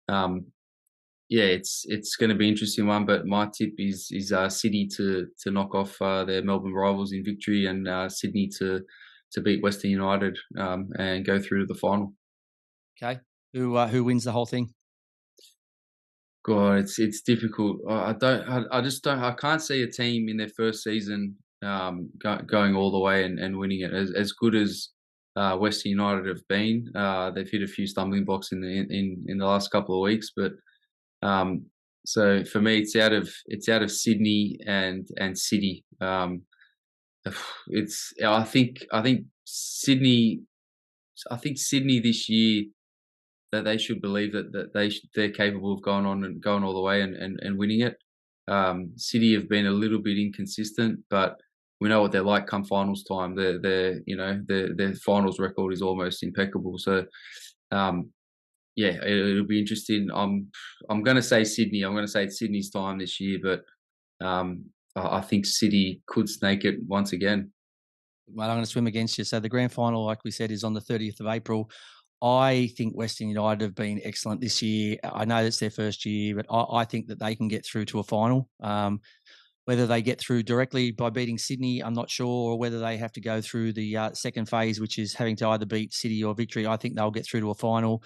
yeah, it's going to be an interesting one. But my tip is City to knock off their Melbourne rivals in Victory, and Sydney to beat Western United and go through to the final. Okay, who wins the whole thing? God, it's difficult. I can't see a team in their first season going all the way and winning it as good as Western United have been. They've hit a few stumbling blocks in the last couple of weeks, but so for me, it's out of Sydney and City. I think Sydney this year, that they should believe that they're capable of going all the way and winning it. City have been a little bit inconsistent, but we know what they're like come finals time. Their finals record is almost impeccable. So yeah, it'll be interesting. I'm going to say Sydney. I'm going to say it's Sydney's time this year, but I think City could snake it once again. Well, I'm going to swim against you. So the grand final, like we said, is on the 30th of April. I think Western United have been excellent this year. I know it's their first year, but I think that they can get through to a final. Whether they get through directly by beating Sydney, I'm not sure, or whether they have to go through the second phase, which is having to either beat City or Victory. I think they'll get through to a final.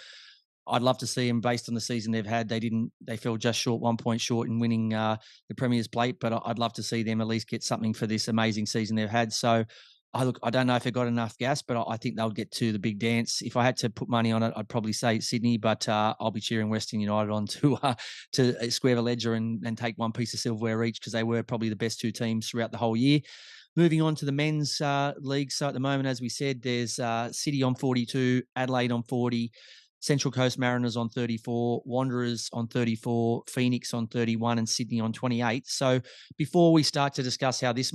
I'd love to see them based on the season they've had. They fell just short, 1 point short in winning the Premier's Plate, but I'd love to see them at least get something for this amazing season they've had. So I don't know if they've got enough gas, but I think they'll get to the big dance. If I had to put money on it, I'd probably say Sydney, but I'll be cheering Western United on to square the ledger and take 1 piece of silverware each, because they were probably the best 2 teams throughout the whole year. Moving on to the men's league. So at the moment, as we said, there's City on 42, Adelaide on 40, Central Coast Mariners on 34, Wanderers on 34, Phoenix on 31, and Sydney on 28. So before we start to discuss how this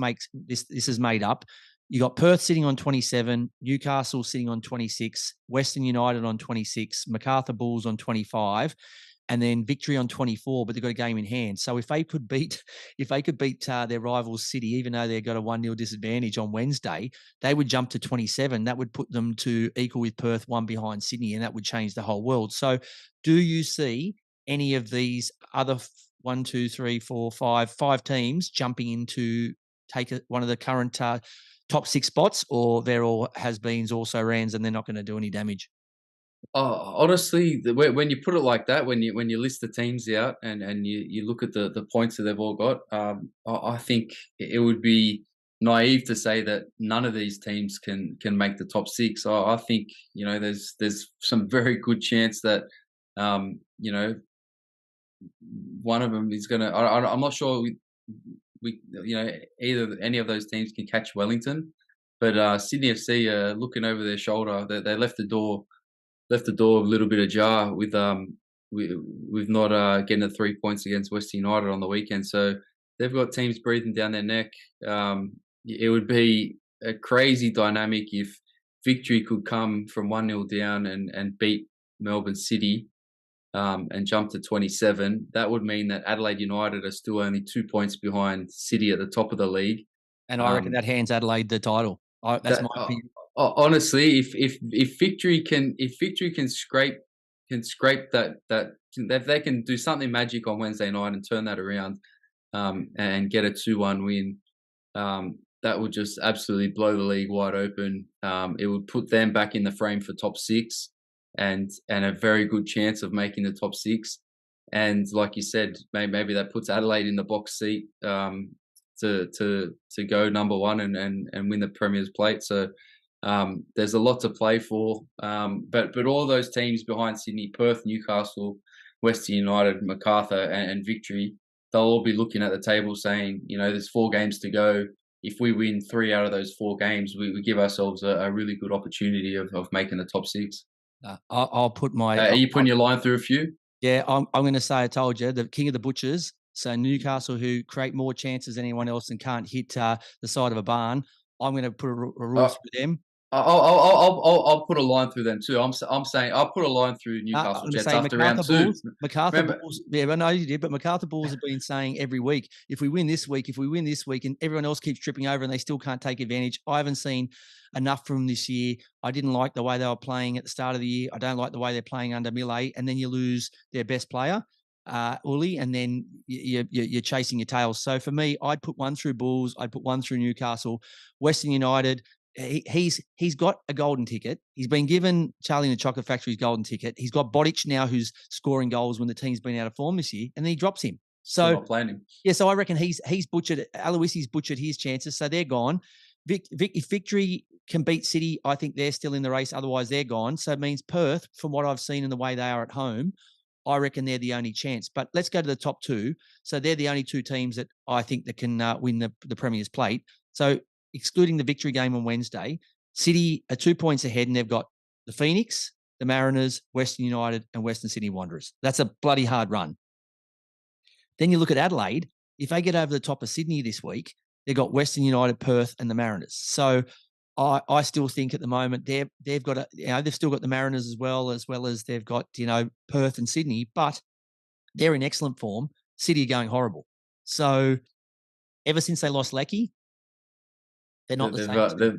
is made up, you got Perth sitting on 27, Newcastle sitting on 26, Western United on 26, Macarthur Bulls on 25, and then Victory on 24, but they've got a game in hand. So if they could beat their rivals City, even though they've got a 1-0 disadvantage on Wednesday, they would jump to 27. That would put them to equal with Perth, one behind Sydney, and that would change the whole world. So do you see any of these other 1, 2, 3, 4, 5 teams jumping into take one of the current top 6 spots, or they're all has-beens, also rans, and they're not going to do any damage? Honestly, when you put it like that, when you list the teams out and you look at the points that they've all got, I think it would be naive to say that none of these teams can make the top 6. I think there's some very good chance that one of them is going to. I'm not sure we either any of those teams can catch Wellington, but Sydney FC are looking over their shoulder. They left the door a little bit ajar with not getting the 3 points against Western United on the weekend. So they've got teams breathing down their neck. It would be a crazy dynamic if Victory could come from 1-0 down and beat Melbourne City and jump to 27. That would mean that Adelaide United are still only 2 points behind City at the top of the league. And I reckon that hands Adelaide the title. That's my opinion. Honestly, if Victory can scrape that if they can do something magic on Wednesday night and turn that around and get a 2-1 win, that would just absolutely blow the league wide open. It would put them back in the frame for top 6 and a very good chance of making the top 6. And like you said, maybe that puts Adelaide in the box seat to go number 1 and win the Premier's plate. So there's a lot to play for, but all those teams behind Sydney, Perth, Newcastle, Western United, Macarthur, and Victory, they'll all be looking at the table saying, there's 4 games to go. If we win 3 out of those 4 games, we give ourselves a really good opportunity of making the top 6. I'll put my. Are you putting your line through a few? Yeah, I'm going to say I told you, the king of the butchers. So Newcastle, who create more chances than anyone else and can't hit the side of a barn, I'm going to put a rule through them. I'll put a line through them too. I'm saying I'll put a line through Newcastle Jets after round 2. Macarthur Bulls, yeah, I know you did, but Macarthur Bulls have been saying every week, if we win this week, and everyone else keeps tripping over and they still can't take advantage. I haven't seen enough from this year. I didn't like the way they were playing at the start of the year. I don't like the way they're playing under Millet, and then you lose their best player, Uli, and then you're chasing your tails. So for me, I'd put 1 through Bulls. I'd put 1 through Newcastle. Western United, he's got a golden ticket. He's been given Charlie and the Chocolate Factory's golden ticket. He's got Bodic now, who's scoring goals when the team's been out of form this year, and then he drops him. So not playing him. Yeah, so I reckon he's butchered. Aloisi's butchered his chances, so they're gone. If Victory can beat City, I think they're still in the race. Otherwise, they're gone. So it means Perth, from what I've seen in the way they are at home, I reckon they're the only chance. But let's go to the top 2. So they're the only 2 teams that I think that can win the Premier's plate. So excluding the Victory game on Wednesday, City are 2 points ahead, and they've got the Phoenix, the Mariners, Western United, and Western Sydney Wanderers. That's a bloody hard run. Then you look at Adelaide. If they get over the top of Sydney this week, they've got Western United, Perth, and the Mariners. So I still think at the moment they've got they've still got the Mariners as well as they've got Perth and Sydney, but they're in excellent form. City are going horrible. So ever since they lost Lecky, they're not the same.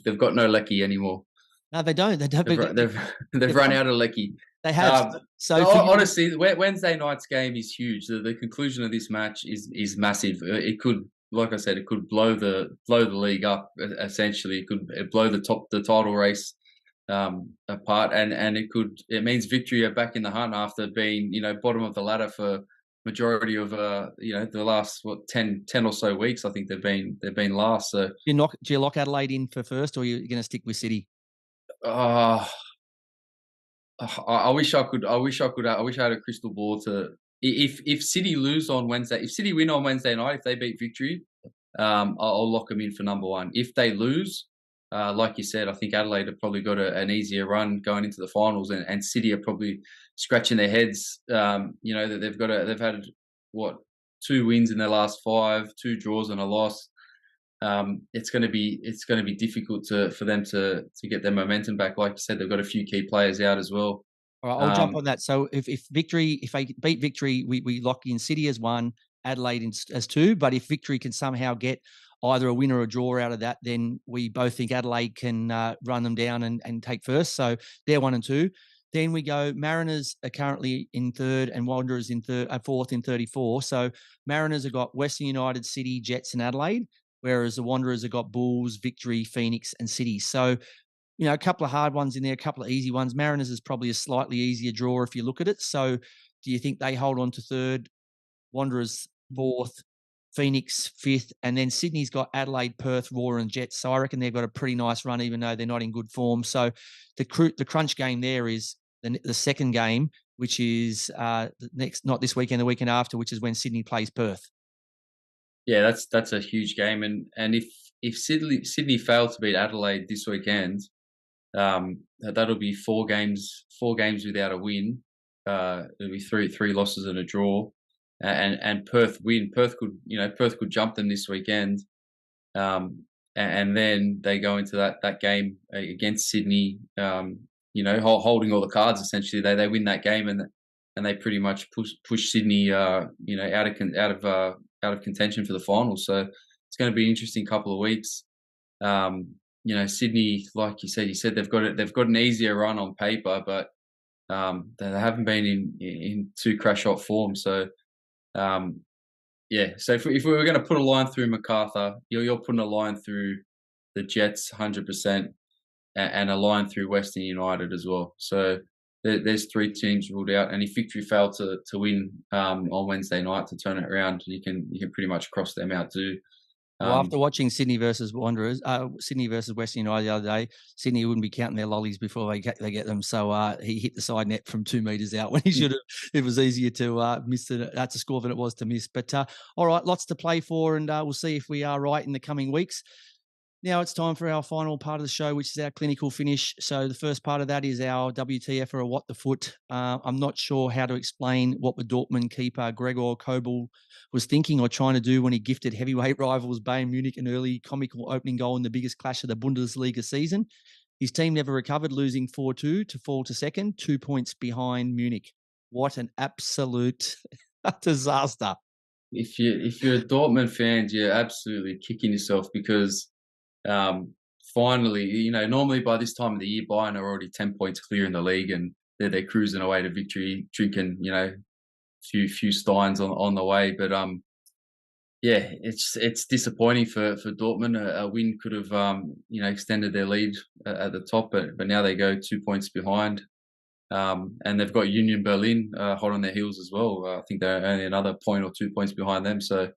They've got no Lecky anymore. No, they don't. They've run out of Lecky. They have. Honestly, Wednesday night's game is huge. The conclusion of this match is massive. It could, like I said, it could blow the league up. Essentially, it could blow the title race apart, and it means Victory are back in the hunt after being bottom of the ladder for majority of the last 10 or so weeks. I think they've been last. So do you lock Adelaide in for first, or are you going to stick with City? I wish I had a crystal ball to. If City lose on Wednesday, if City win on Wednesday night, if they beat Victory, I'll lock them in for number 1. If they lose, like you said, I think Adelaide have probably got an easier run going into the finals, and City are probably scratching their heads. That they've had what 2 wins in their last 5, 2 draws and a loss. It's going to be difficult for them to get their momentum back. Like you said, they've got a few key players out as well. All right, I'll jump on that. So if they beat Victory, we lock in City as 1, Adelaide as 2. But if Victory can somehow get either a win or a draw out of that, then we both think Adelaide can run them down and take first. So they're 1 and 2. Then we go, Mariners are currently in 3rd and Wanderers in 4th in 34. So Mariners have got Western United, City, Jets and Adelaide, whereas the Wanderers have got Bulls, Victory, Phoenix and City. So a couple of hard ones in there, a couple of easy ones. Mariners is probably a slightly easier draw if you look at it. So do you think they hold on to 3rd, Wanderers 4th, Phoenix 5th, and then Sydney's got Adelaide, Perth, Roar and Jets. So I reckon they've got a pretty nice run, even though they're not in good form. So the crunch game there is the second game, which is not this weekend, the weekend after, which is when Sydney plays Perth. Yeah, that's a huge game, and if Sydney fail to beat Adelaide this weekend, that'll be 4 games without a win. It'll be three losses and a draw, and Perth win. Perth could jump them this weekend, and then they go into that game against Sydney. Holding all the cards essentially. They win that game and they pretty much push Sydney out of contention for the finals. So it's going to be an interesting couple of weeks. Sydney, like you said they've got an easier run on paper, but they haven't been in too crash hot form. So so if we were going to put a line through MacArthur, you're putting a line through the Jets 100%, and a line through Western United as well. So there's 3 teams ruled out, and if Victory fail to win on Wednesday night to turn it around, you can pretty much cross them out too. Well, after watching Sydney versus Wanderers, Sydney versus Western United the other day, Sydney wouldn't be counting their lollies before they get them. So he hit the side net from 2 meters out when he should have. It was easier to miss that's a score than it was to miss. But all right, lots to play for, and we'll see if we are right in the coming weeks. Now it's time for our final part of the show, which is our clinical finish. So the first part of that is our WTF or a what the foot. I'm not sure how to explain what the Dortmund keeper Gregor Kobel was thinking or trying to do when he gifted heavyweight rivals Bayern Munich an early comical opening goal in the biggest clash of the Bundesliga season. His team never recovered, losing 4-2 to fall to second, 2 points behind Munich. What an absolute disaster. If you're a Dortmund fan, you're absolutely kicking yourself because finally, normally by this time of the year, Bayern are already 10 points clear in the league, and they're cruising away to victory, drinking, few steins on the way. But it's disappointing for Dortmund. A win could have extended their lead at the top, but now they go 2 points behind. And they've got Union Berlin hot on their heels as well. I think they're only another point or 2 points behind them. So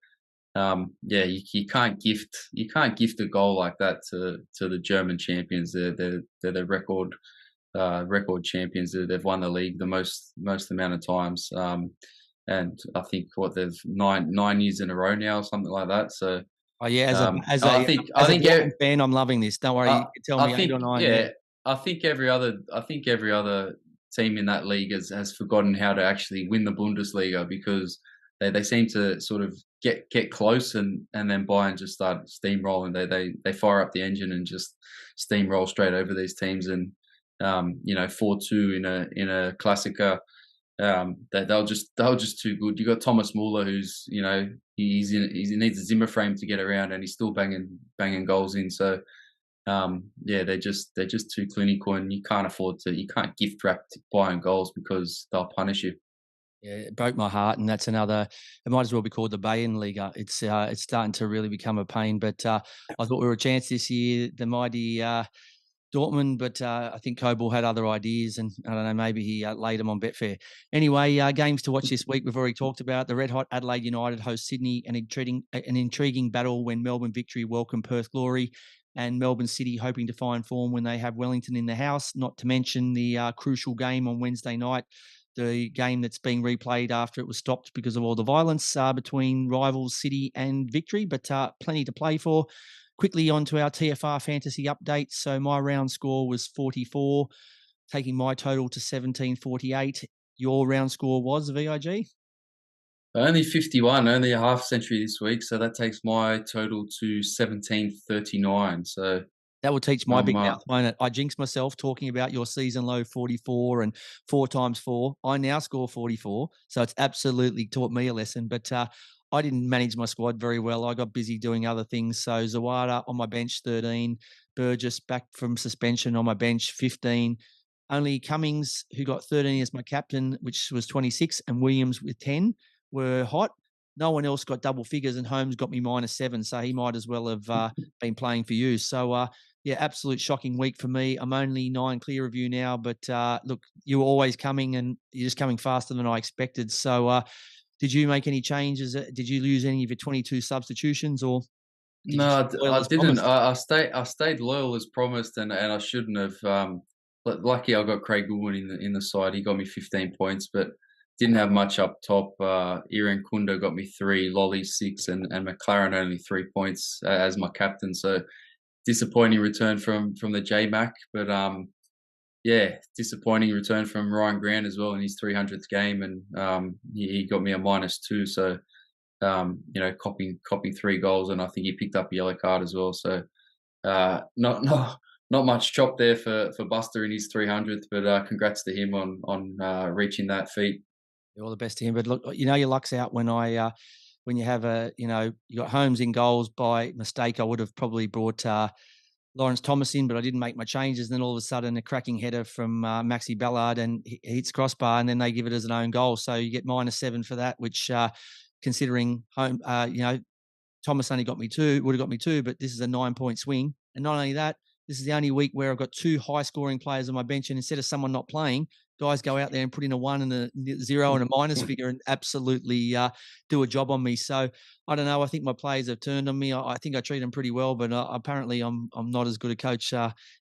you can't gift a goal like that to the German champions. They're the record champions. They've won the league the most amount of times. And I think they've 9 years in a row now, or something like that. So as a Dortmund fan, I'm loving this. Don't worry, you can tell me 8 or 9. Yeah, I think every other team in that league has forgotten how to actually win the Bundesliga, because they seem to sort of get close and then Bayern just start steamrolling. They fire up the engine and just steamroll straight over these teams, and 4-2 in a Klassiker. They're just too good. You got Thomas Muller, who's he needs a Zimmer frame to get around, and he's still banging goals in. So they're just too clinical, and you can't gift wrap Bayern goals because they'll punish you. Yeah, it broke my heart, and that's another. It might as well be called the Bayernliga. It's starting to really become a pain. But I thought we were a chance this year, the mighty Dortmund. But I think Kobel had other ideas, and I don't know, maybe he laid them on Betfair. Anyway, games to watch this week. We've already talked about the red hot Adelaide United host Sydney, an intriguing battle when Melbourne Victory welcome Perth Glory, and Melbourne City hoping to find form when they have Wellington in the house. Not to mention the crucial game on Wednesday night, the game that's being replayed after it was stopped because of all the violence between rivals City and Victory, but plenty to play for. quickly on to our TFR fantasy update. So my round score was 44, taking my total to 1748. Your round score was, VIG? Only 51, only a half century this week. So that takes my total to 1739. So that will teach my big mouth, won't it? I jinxed myself talking about your season low 44 and 4 times 4. I now score 44. So it's absolutely taught me a lesson. But I didn't manage my squad very well. I got busy doing other things. So Zawada on my bench, 13. Burgess back from suspension on my bench, 15. Only Cummings, who got 13 as my captain, which was 26, and Williams with 10 were hot. No one else got double figures, and Holmes got me -7. So he might as well have been playing for you. So, yeah, absolute shocking week for me. I'm only 9 clear of you now, but look, you were always coming, and you're just coming faster than I expected. So did you make any changes? Did you lose any of your 22 substitutions, or did you No, stay loyal I as didn't. promised? I stayed loyal as promised, and I shouldn't have. But lucky I got Craig Goodwin in the side. He got me 15 points, but didn't have much up top. Iran Kunda got me 3, Lolly 6, and McLaren only 3 points as my captain. So disappointing return from the JMac, but yeah, disappointing return from Ryan Grant as well in his 300th game, and he got me a -2. So copying 3 goals, and I think he picked up a yellow card as well. So not much chop there for Buster in his 300th, but congrats to him on reaching that feat. All the best to him. But look, your luck's out when when you have you got Holmes in goals by mistake. I would have probably brought Lawrence Thomas in, but I didn't make my changes. And then all of a sudden, a cracking header from Maxi Ballard, and he hits crossbar, and then they give it as an own goal. So you get -7 for that, which considering home, Thomas only got me 2, would have got me 2, but this is a 9-point swing. And not only that, this is the only week where I've got 2 high-scoring players on my bench, and instead of someone not playing, guys go out there and put in a 1 and a 0 and a minus figure and absolutely do a job on me. So I don't know. I think my players have turned on me. I think I treat them pretty well, but apparently I'm not as good a coach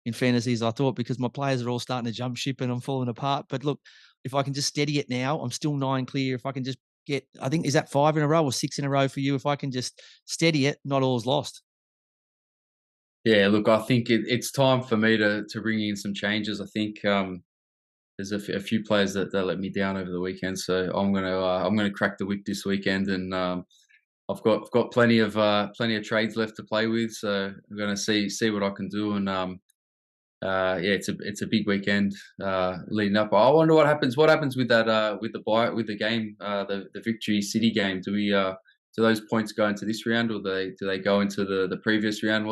in fantasy as I thought, because my players are all starting to jump ship and I'm falling apart. But look, if I can just steady it now, I'm still 9 clear. If I can just I think, is that 5 in a row or 6 in a row for you? If I can just steady it, not all's lost. Yeah, look, I think it's time for me to bring in some changes. I think there's a few players that let me down over the weekend, so I'm gonna crack the whip this weekend, and I've got plenty of trades left to play with, so I'm gonna see what I can do, and yeah, it's a big weekend leading up. I wonder what happens with that with the game, the Victory City game. Do those points go into this round, or do they go into the previous round?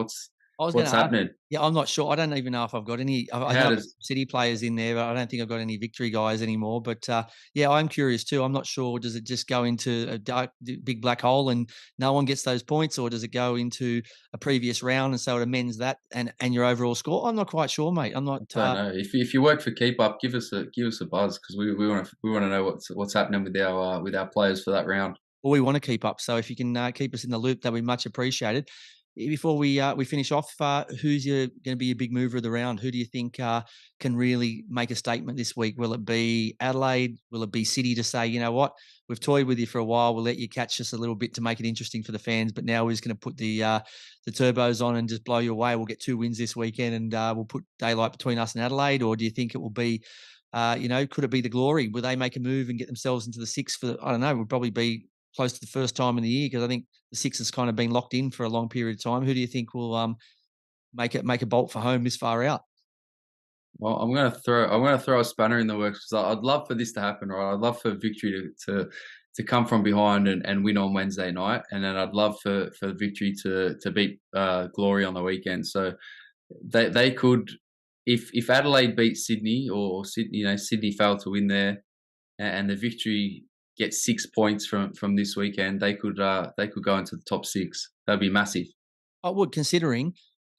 What's happening? Yeah, I'm not sure. I don't even know if I've got any. I know City players in there, but I don't think I've got any Victory guys anymore. But yeah, I'm curious too. I'm not sure. Does it just go into a dark, big black hole and no one gets those points, or does it go into a previous round and so it amends that and your overall score? I'm not quite sure, mate. I'm not. I don't know. If you work for Keep Up, give us a buzz, because we want to know what's happening with our players for that round. Well, we want to keep up. So if you can keep us in the loop, that'd be much appreciated. Before we finish off, who's going to be a big mover of the round? Who do you think can really make a statement this week? Will it be Adelaide? Will it be City to say, you know what, we've toyed with you for a while, we'll let you catch us a little bit to make it interesting for the fans, but now we're just going to put the turbos on and just blow you away. We'll get 2 wins this weekend, and we'll put daylight between us and Adelaide? Or do you think it will be, could it be the Glory? Will they make a move and get themselves into the 6 for, I don't know, would probably be close to the first time in the year, because I think the 6 has kind of been locked in for a long period of time. Who do you think will make a bolt for home this far out? Well, I'm gonna throw a spanner in the works, because I'd love for this to happen, right? I'd love for Victory to come from behind and win on Wednesday night, and then I'd love for Victory to beat Glory on the weekend. So they could, if Adelaide beat Sydney, or Sydney failed to win there, and the Victory get 6 points from this weekend, they could go into the top 6. That'd be massive. I would, considering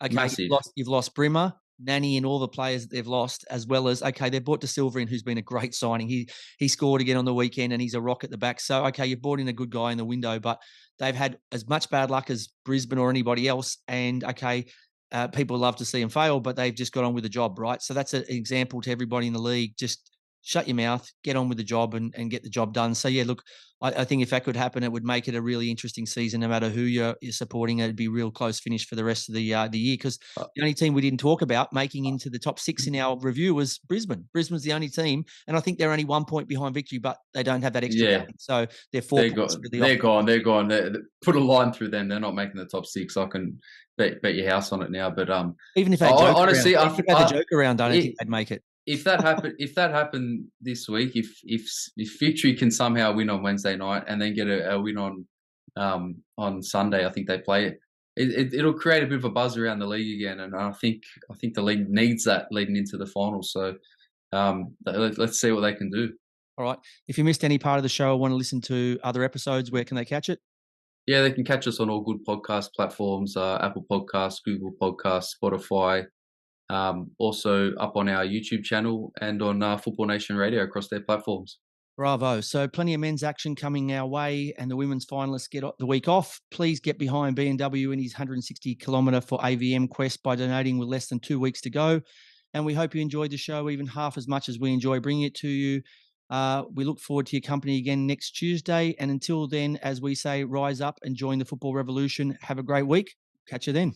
Massive. you've lost Brimmer, Nanny, and all the players that they've lost, as well as they've brought De Silva in, who's been a great signing. He scored again on the weekend, and he's a rock at the back. So you've brought in a good guy in the window, but they've had as much bad luck as Brisbane or anybody else. And people love to see them fail, but they've just got on with the job, right? So that's an example to everybody in the league. Just shut your mouth, get on with the job and get the job done. So, yeah, look, I think if that could happen, it would make it a really interesting season. No matter who you're supporting, it'd be a real close finish for the rest of the year. Because the only team we didn't talk about making into the top 6 in our review was Brisbane. Brisbane's the only team, and I think they're only 1 point behind Victory, but they don't have that extra game. So they're 4 points. They're gone. They're gone. Put a line through them. They're not making the top 6. I can bet your house on it now. But even if they honestly, I think the joke around, I don't think they'd make it. If that happened this week, if Victory can somehow win on Wednesday night and then get a win on Sunday, I think they play it. It'll create a bit of a buzz around the league again, and I think the league needs that leading into the finals. So let's see what they can do. All right. If you missed any part of the show or want to listen to other episodes, where can they catch it? Yeah, they can catch us on all good podcast platforms: Apple Podcasts, Google Podcasts, Spotify. Also up on our YouTube channel and on Football Nation Radio across their platforms. Bravo. So plenty of men's action coming our way, and the women's finalists get the week off. Please get behind B&W in his 160-kilometre for AVM quest by donating with less than 2 weeks to go. And we hope you enjoyed the show even half as much as we enjoy bringing it to you. We look forward to your company again next Tuesday. And until then, as we say, rise up and join the football revolution. Have a great week. Catch you then.